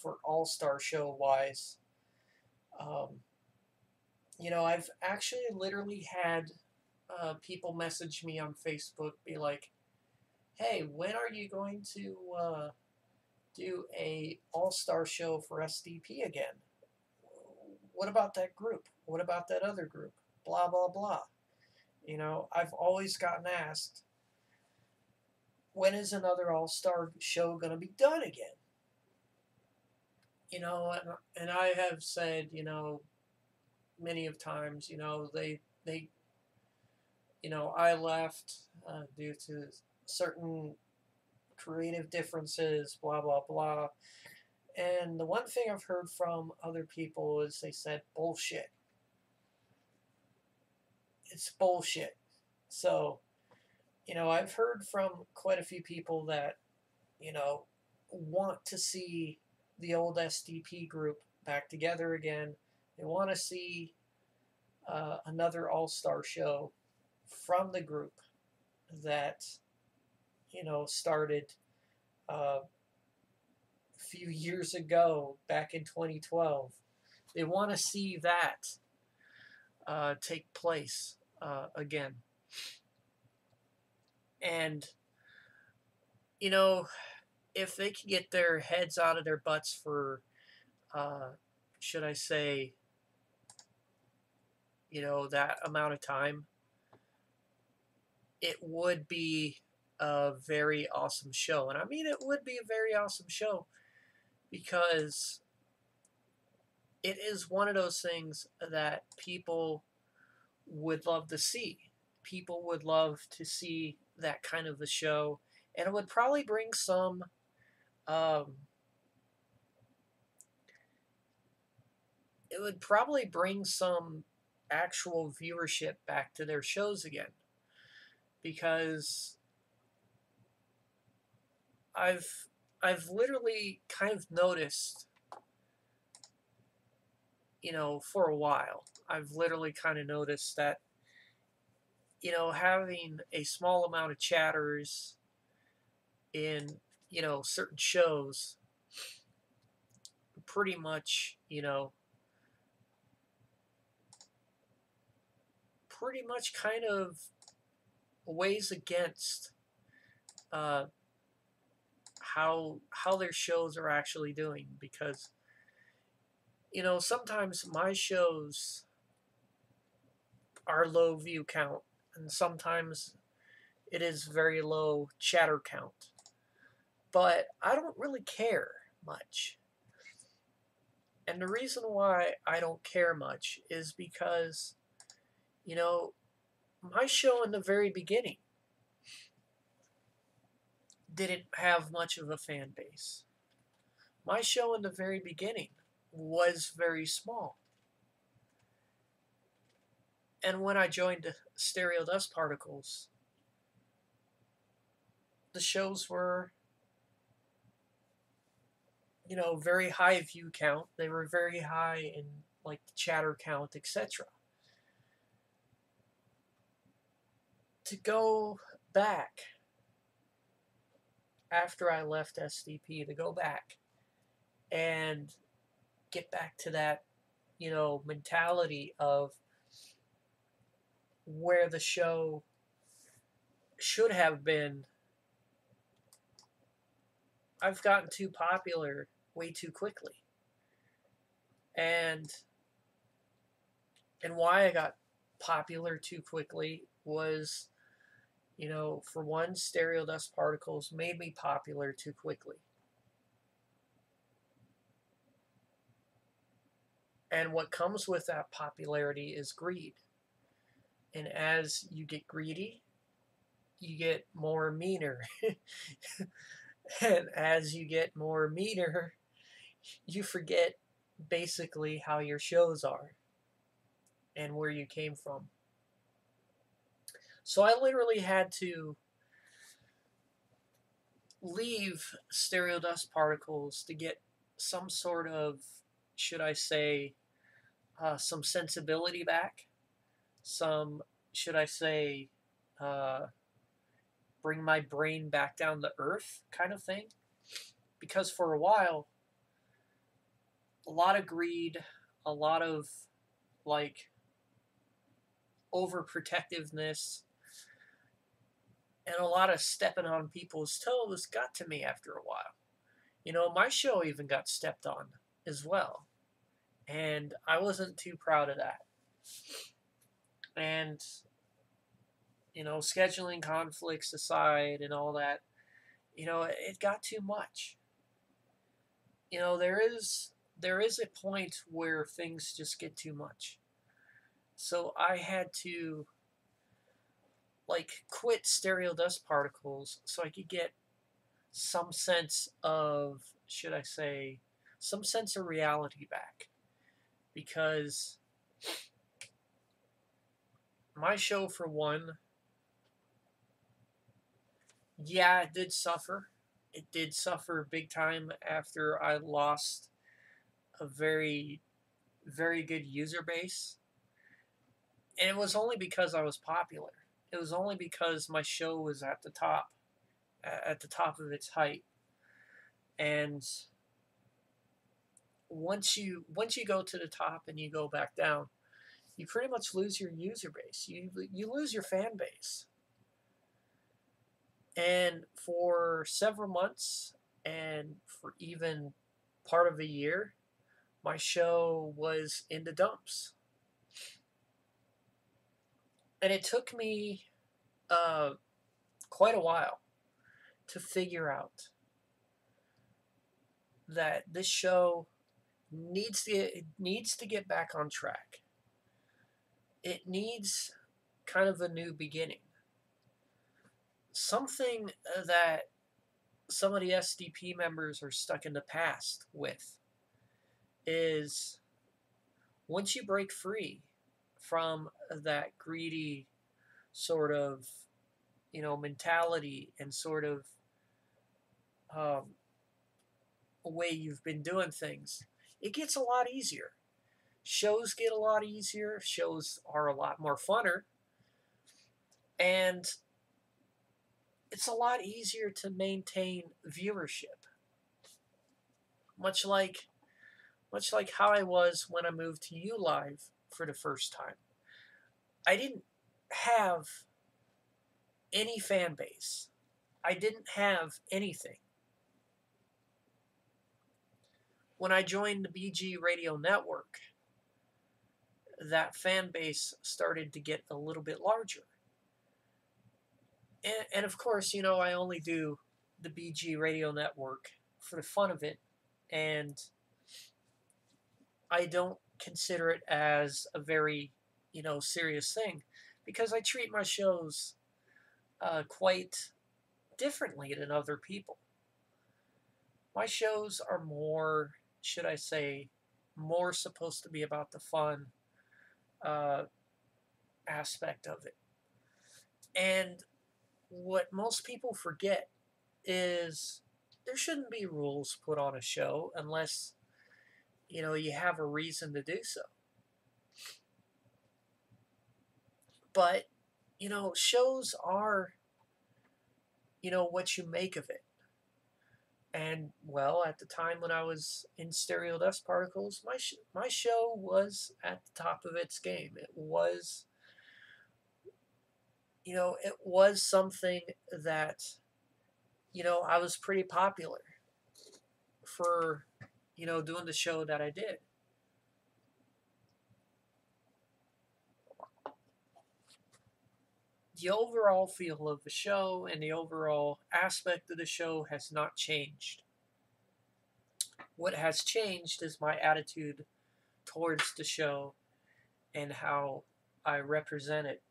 for all-star show wise. I've actually literally had people message me on Facebook, be like, "Hey, when are you going to do a all-star show for SDP again? What about that group? What about that other group? Blah blah blah." I've always gotten asked, when is another all-star show going to be done again? And I have said, many of times, I left due to certain creative differences, blah, blah, blah. And the one thing I've heard from other people is they said, bullshit. It's bullshit. So, I've heard from quite a few people that, want to see the old SDP group back together again. They want to see another all-star show from the group that, started a few years ago, back in 2012. They want to see that take place again. And, if they can get their heads out of their butts for, should I say, that amount of time, it would be a very awesome show. And I mean, it would be a very awesome show because it is one of those things that people would love to see. People would love to see that kind of a show, and it would probably bring some it would probably bring some actual viewership back to their shows again, because I've literally kind of noticed, for a while, I've literally kind of noticed that, having a small amount of chatters in, certain shows pretty much, kind of weighs against uh, how their shows are actually doing, because sometimes my shows are low view count, and sometimes it is very low chatter count, but I don't really care much. And the reason why I don't care much is because, you know, my show in the very beginning didn't have much of a fan base. My show in the very beginning was very small. And when I joined Stereo Dust Particles, the shows were, very high view count. They were very high in like the chatter count, etc. To go back after I left SDP, to go back and get back to that, mentality of where the show should have been. I've gotten too popular way too quickly. And why I got popular too quickly was, for one, Stereo Dust Particles made me popular too quickly. And what comes with that popularity is greed. And as you get greedy, you get more meaner. And as you get more meaner, you forget basically how your shows are and where you came from. So I literally had to leave Stereo Dust Particles to get some sort of, should I say, some sensibility back, some, should I say, uh, bring my brain back down to earth kind of thing. Because for a while, a lot of greed, a lot of like overprotectiveness, and a lot of stepping on people's toes got to me after a while. My show even got stepped on as well. And I wasn't too proud of that. And, scheduling conflicts aside and all that, it got too much. There is a point where things just get too much. So I had to quit Stereo Dust Particles so I could get some sense of, should I say, some sense of reality back. Because my show, for one, yeah, it did suffer. It did suffer big time after I lost a very, very good user base. And it was only because I was popular. It was only because my show was at the top of its height. And once you go to the top and you go back down, you pretty much lose your user base. You lose your fan base. And for several months, and for even part of a year, my show was in the dumps. And it took me quite a while to figure out that this show needs to get back on track. It needs kind of a new beginning. Something that some of the SDP members are stuck in the past with is, once you break free from that greedy sort of, mentality and sort of way you've been doing things, it gets a lot easier. shows get a lot easier, shows are a lot more funner, and it's a lot easier to maintain viewership. Much like how I was when I moved to ULive for the first time. I didn't have any fan base. I didn't have anything. When I joined the BG Radio Network, that fan base started to get a little bit larger. And of course, I only do the BG Radio Network for the fun of it, and I don't consider it as a very, serious thing, because I treat my shows quite differently than other people. My shows are more, should I say, more supposed to be about the fun uh, aspect of it. And what most people forget is there shouldn't be rules put on a show unless, you have a reason to do so. But, shows are, what you make of it. And, well, at the time when I was in Stereo Dust Particles, my show was at the top of its game. It was something that, I was pretty popular for, doing the show that I did. The overall feel of the show and the overall aspect of the show has not changed. What has changed is my attitude towards the show and how I represent it.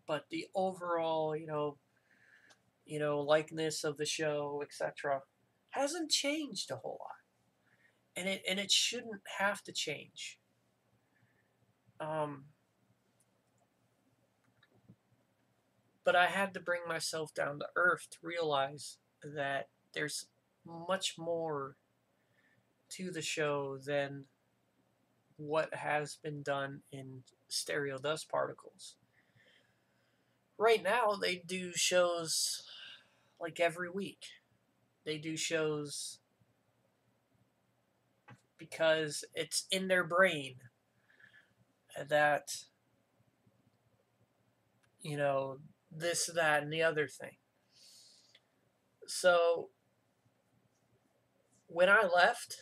But the overall, likeness of the show, etc., hasn't changed a whole lot, and it shouldn't have to change. But I had to bring myself down to earth to realize that there's much more to the show than what has been done in Stereo Dust Particles. Right now, they do shows like every week. They do shows because it's in their brain that, this, that, and the other thing. So, when I left,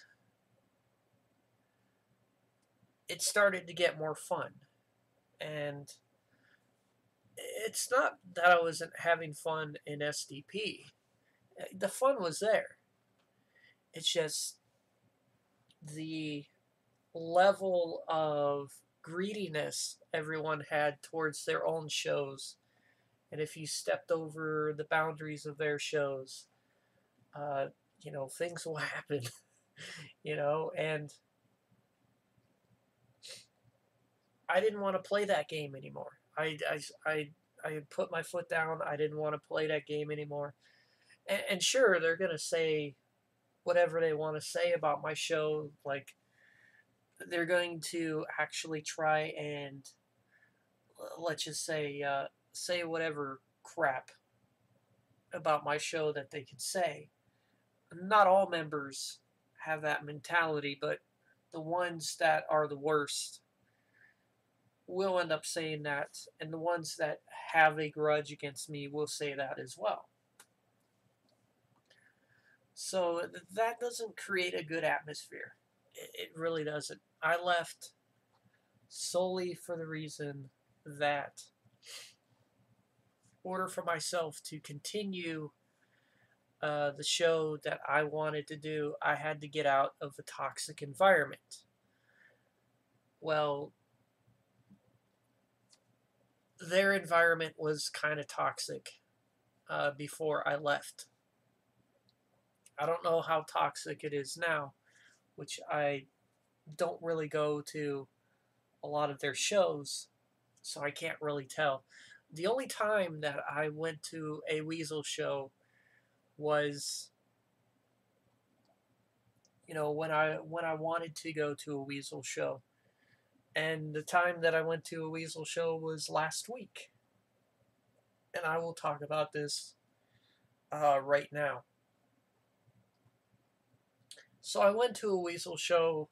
it started to get more fun. And it's not that I wasn't having fun in SDP. The fun was there. It's just the level of greediness everyone had towards their own shows. And if you stepped over the boundaries of their shows, things will happen. And I didn't want to play that game anymore. I put my foot down. I didn't want to play that game anymore. And sure, they're going to say whatever they want to say about my show. Like, they're going to actually try and, let's just say whatever crap about my show that they could say. Not all members have that mentality, but the ones that are the worst will end up saying that, and the ones that have a grudge against me will say that as well. So that doesn't create a good atmosphere. It really doesn't. I left solely for the reason that, in order for myself to continue the show that I wanted to do, I had to get out of the toxic environment. Well, their environment was kind of toxic before I left. I don't know how toxic it is now, which I don't really go to a lot of their shows, so I can't really tell. The only time that I went to a Weasel show was when I wanted to go to a Weasel show. And the time that I went to a Weasel show was last week. And I will talk about this right now. So I went to a Weasel show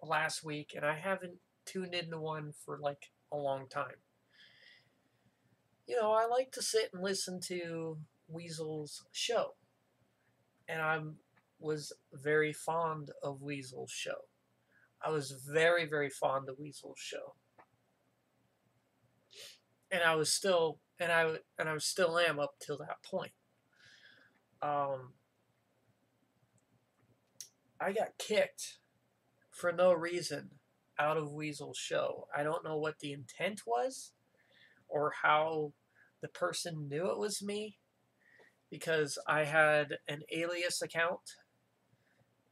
last week, and I haven't tuned into one for like a long time. I like to sit and listen to Weasel's show, and I was very fond of Weasel's show. I was very, very fond of Weasel's show, and I was still, and I still am up till that point. Um, I got kicked for no reason out of Weasel's show. I don't know what the intent was or how the person knew it was me, because I had an alias account,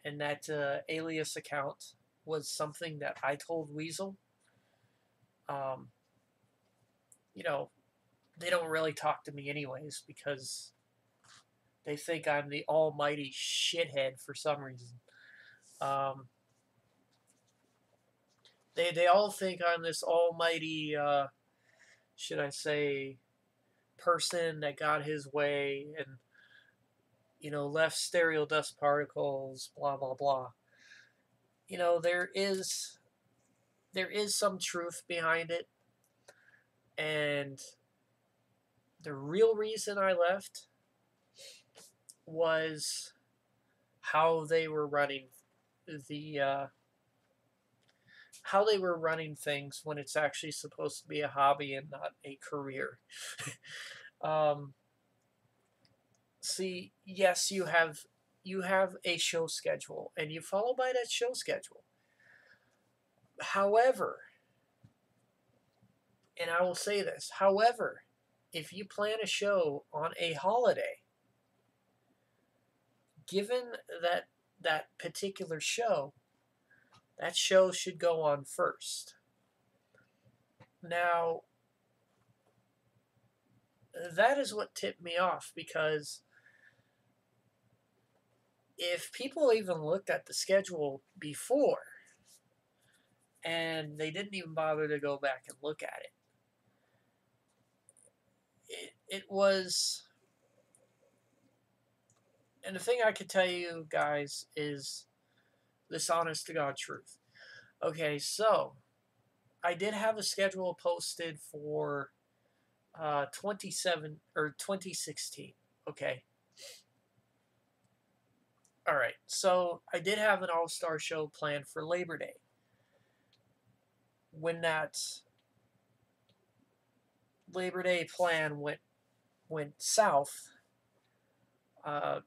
and that alias account was something that I told Weasel. Um, you know, they don't really talk to me anyways because they think I'm the almighty shithead for some reason. Um, they all think I'm this almighty, should I say, person that got his way and left stereo dust particles, blah blah blah. There is some truth behind it, and the real reason I left was how they were running the how they were running things when it's actually supposed to be a hobby and not a career. um, See, yes, you have a show schedule and you follow by that show schedule. However, and I will say this, however, if you plan a show on a holiday, given that particular show, that show should go on first. Now, that is what tipped me off, because if people even looked at the schedule before and they didn't even bother to go back and look at it was. And the thing I could tell you guys is this honest to God truth. Okay, so I did have a schedule posted for 2016. Okay. All right. So I did have an all-star show planned for Labor Day. When that Labor Day plan went south, I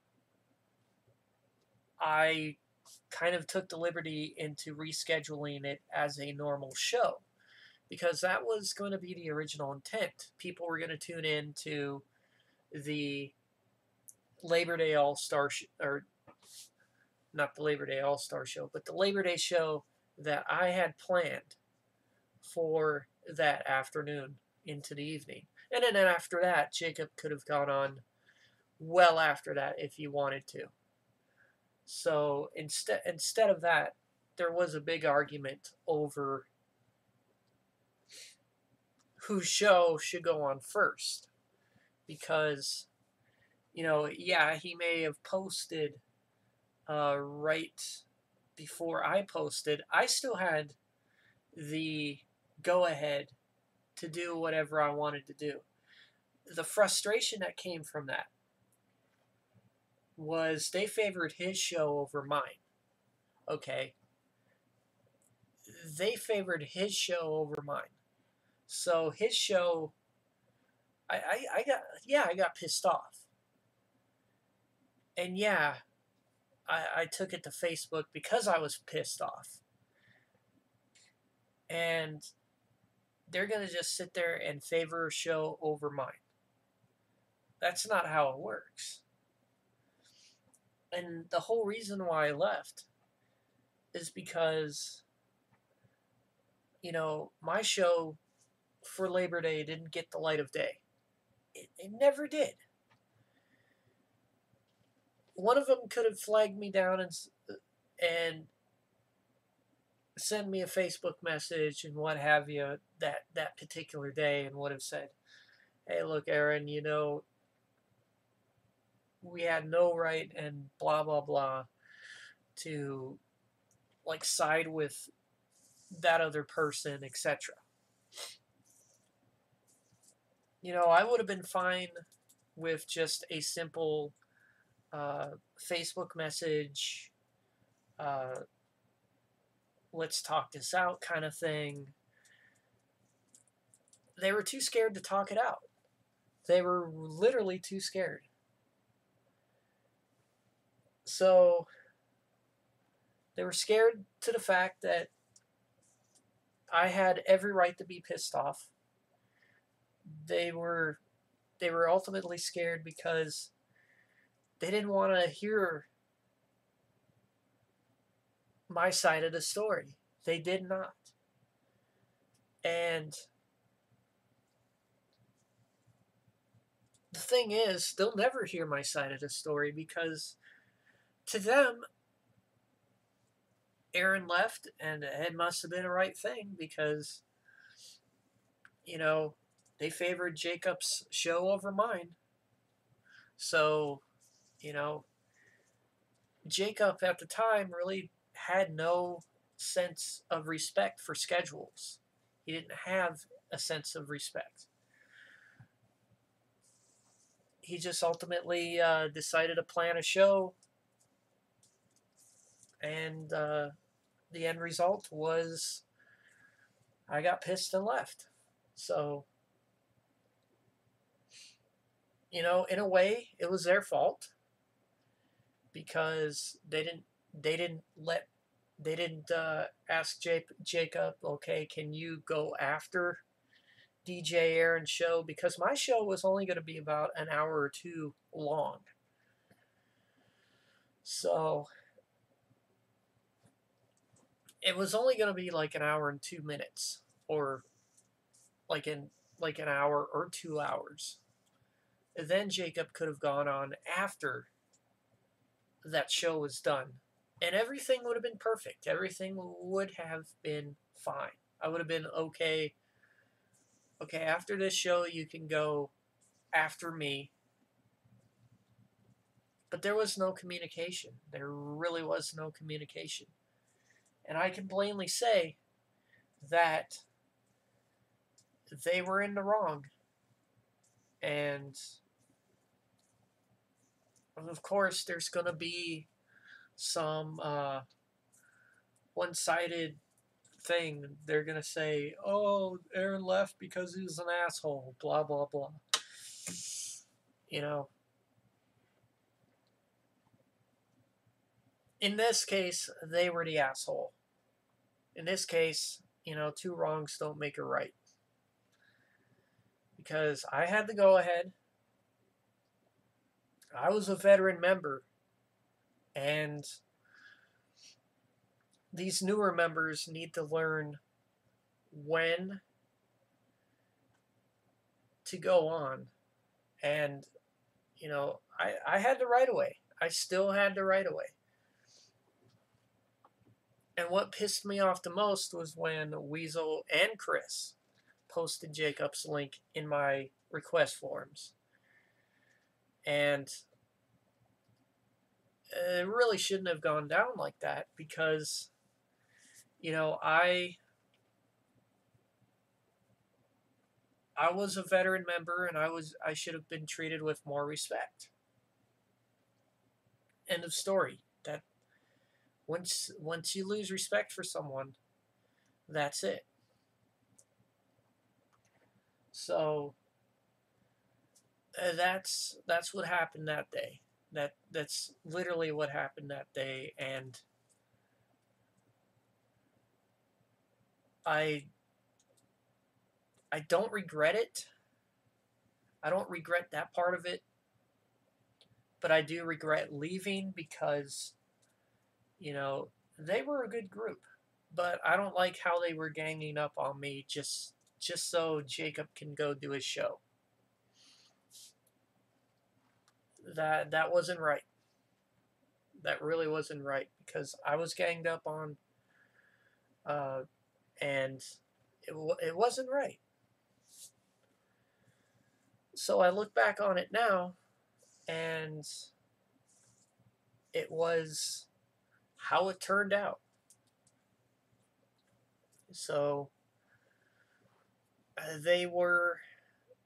kind of took the liberty into rescheduling it as a normal show, because that was going to be the original intent. People were going to tune in to the Labor Day All-Star or not the Labor Day All-Star show, but the Labor Day show that I had planned for that afternoon into the evening. And then after that, Jacob could have gone on well after that if he wanted to. So instead of that, there was a big argument over whose show should go on first. Because, yeah, he may have posted right before I posted. I still had the go-ahead to do whatever I wanted to do. The frustration that came from that was they favored his show over mine. Okay. They favored his show over mine. So his show, I got pissed off. And yeah, I took it to Facebook because I was pissed off. And they're going to just sit there and favor a show over mine. That's not how it works. And the whole reason why I left is because, my show for Labor Day didn't get the light of day. It never did. One of them could have flagged me down and send me a Facebook message and what have you that particular day, and would have said, "Hey, look, Aaron, we had no right and blah blah blah to like side with that other person, etc." I would have been fine with just a simple uh, Facebook message, uh, let's talk this out kind of thing. They were too scared to talk it out. They were literally too scared. So they were scared to the fact that I had every right to be pissed off. They were they were ultimately scared because they didn't want to hear my side of the story. They did not. And the thing is, they'll never hear my side of the story because to them, Aaron left and it must have been a right thing because, you know, they favored Jacob's show over mine. So, you know, Jacob at the time really had no sense of respect for schedules. He didn't have a sense of respect. He just ultimately decided to plan a show, and the end result was I got pissed and left. So, in a way, it was their fault because they didn't ask Jacob, okay, can you go after DJ Aaron's show? Because my show was only going to be about an hour or two long. So it was only going to be like an hour and 2 minutes, or like an hour or 2 hours. And then Jacob could have gone on after that show was done, and everything would have been perfect. Everything would have been fine. I would have been okay. Okay, after this show, you can go after me. But there was no communication. There really was no communication. And I can plainly say that they were in the wrong. And of course, there's going to be some one sided thing. They're going to say, oh, Aaron left because he was an asshole, blah, blah, blah. You know, in this case, they were the asshole. In this case, two wrongs don't make a right. Because I had the go ahead. I was a veteran member. And these newer members need to learn when to go on. And, I had the right of way. I still had the right of way. And what pissed me off the most was when Weasel and Chris posted Jacob's link in my request forms. And it really shouldn't have gone down like that because, I was a veteran member and I should have been treated with more respect. End of story. That once you lose respect for someone, that's it. So that's what happened that day. That's literally what happened that day, and I don't regret it. I don't regret that part of it, but I do regret leaving because they were a good group, but I don't like how they were ganging up on me just so Jacob can go do his show. That wasn't right. that really wasn't right because I was ganged up on, and it wasn't right. So I look back on it now, and it was how it turned out. So they were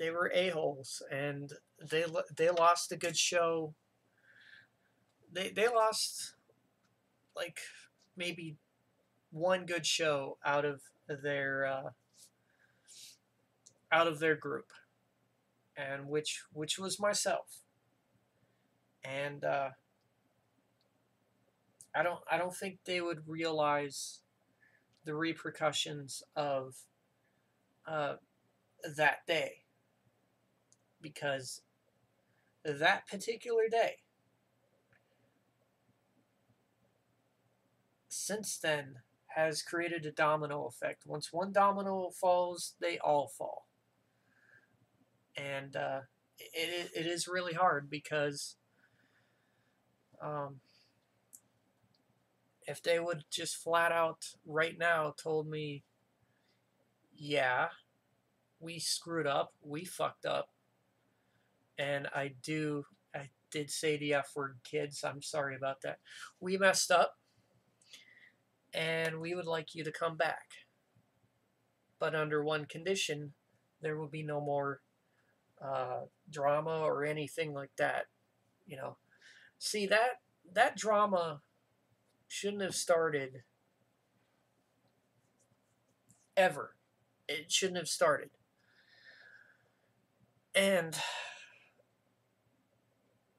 a-holes, and they lost a good show. They lost like maybe one good show out of their group, and which was myself. And I don't think they would realize the repercussions of uh, that day, because that particular day, since then, has created a domino effect. Once one domino falls, they all fall. And it is really hard because um, if they would just flat out right now told me, yeah, we screwed up, we fucked up, and I did say the F word, kids, I'm sorry about that. We messed up, and we would like you to come back. But under one condition, there will be no more drama or anything like that. You know, see that drama shouldn't have started ever. It shouldn't have started. And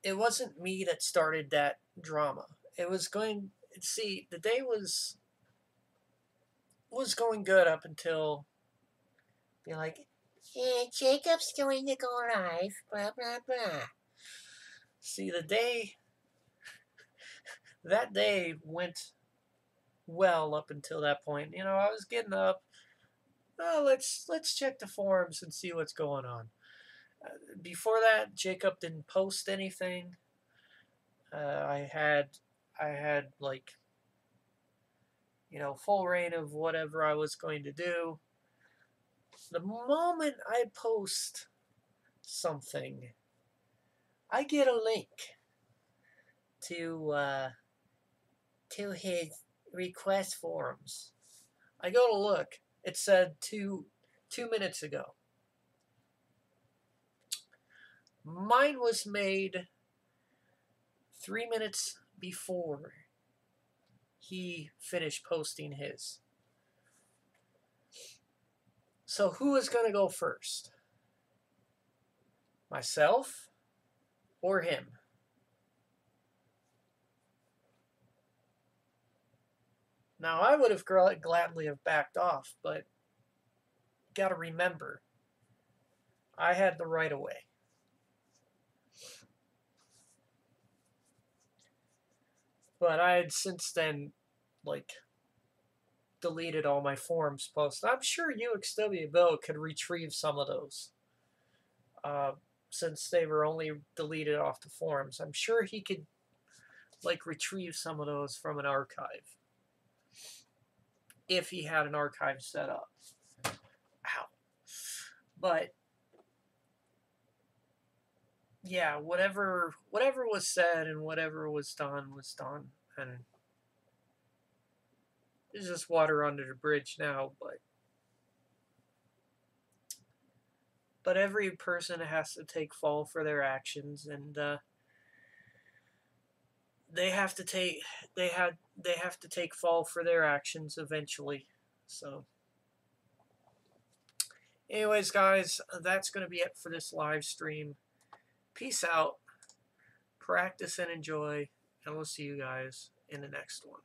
it wasn't me that started that drama. It was going. See, the day was going good up until be like, yeah, Jacob's going to go live, blah blah blah. See, that day went well up until that point. You know, I was getting up. Oh, let's check the forums and see what's going on. Before that, Jacob didn't post anything. I had like, full reign of whatever I was going to do. The moment I post something, I get a link to his request forums. I go to look. It said 2 minutes ago. Mine was made 3 minutes before he finished posting his. So who is going to go first? Myself or him? Now, I would have gladly have backed off, but got to remember, I had the right of way. But I had since then, deleted all my forums posts. I'm sure UXW Bill could retrieve some of those, since they were only deleted off the forums. I'm sure he could, retrieve some of those from an archive, if he had an archive set up. Ow. But yeah, whatever was said and whatever was done, and there's just water under the bridge now. But every person has to take fall for their actions, and they have to take fall for their actions eventually. So, anyways, guys, that's going to be it for this live stream. Peace out, practice and enjoy, and we'll see you guys in the next one.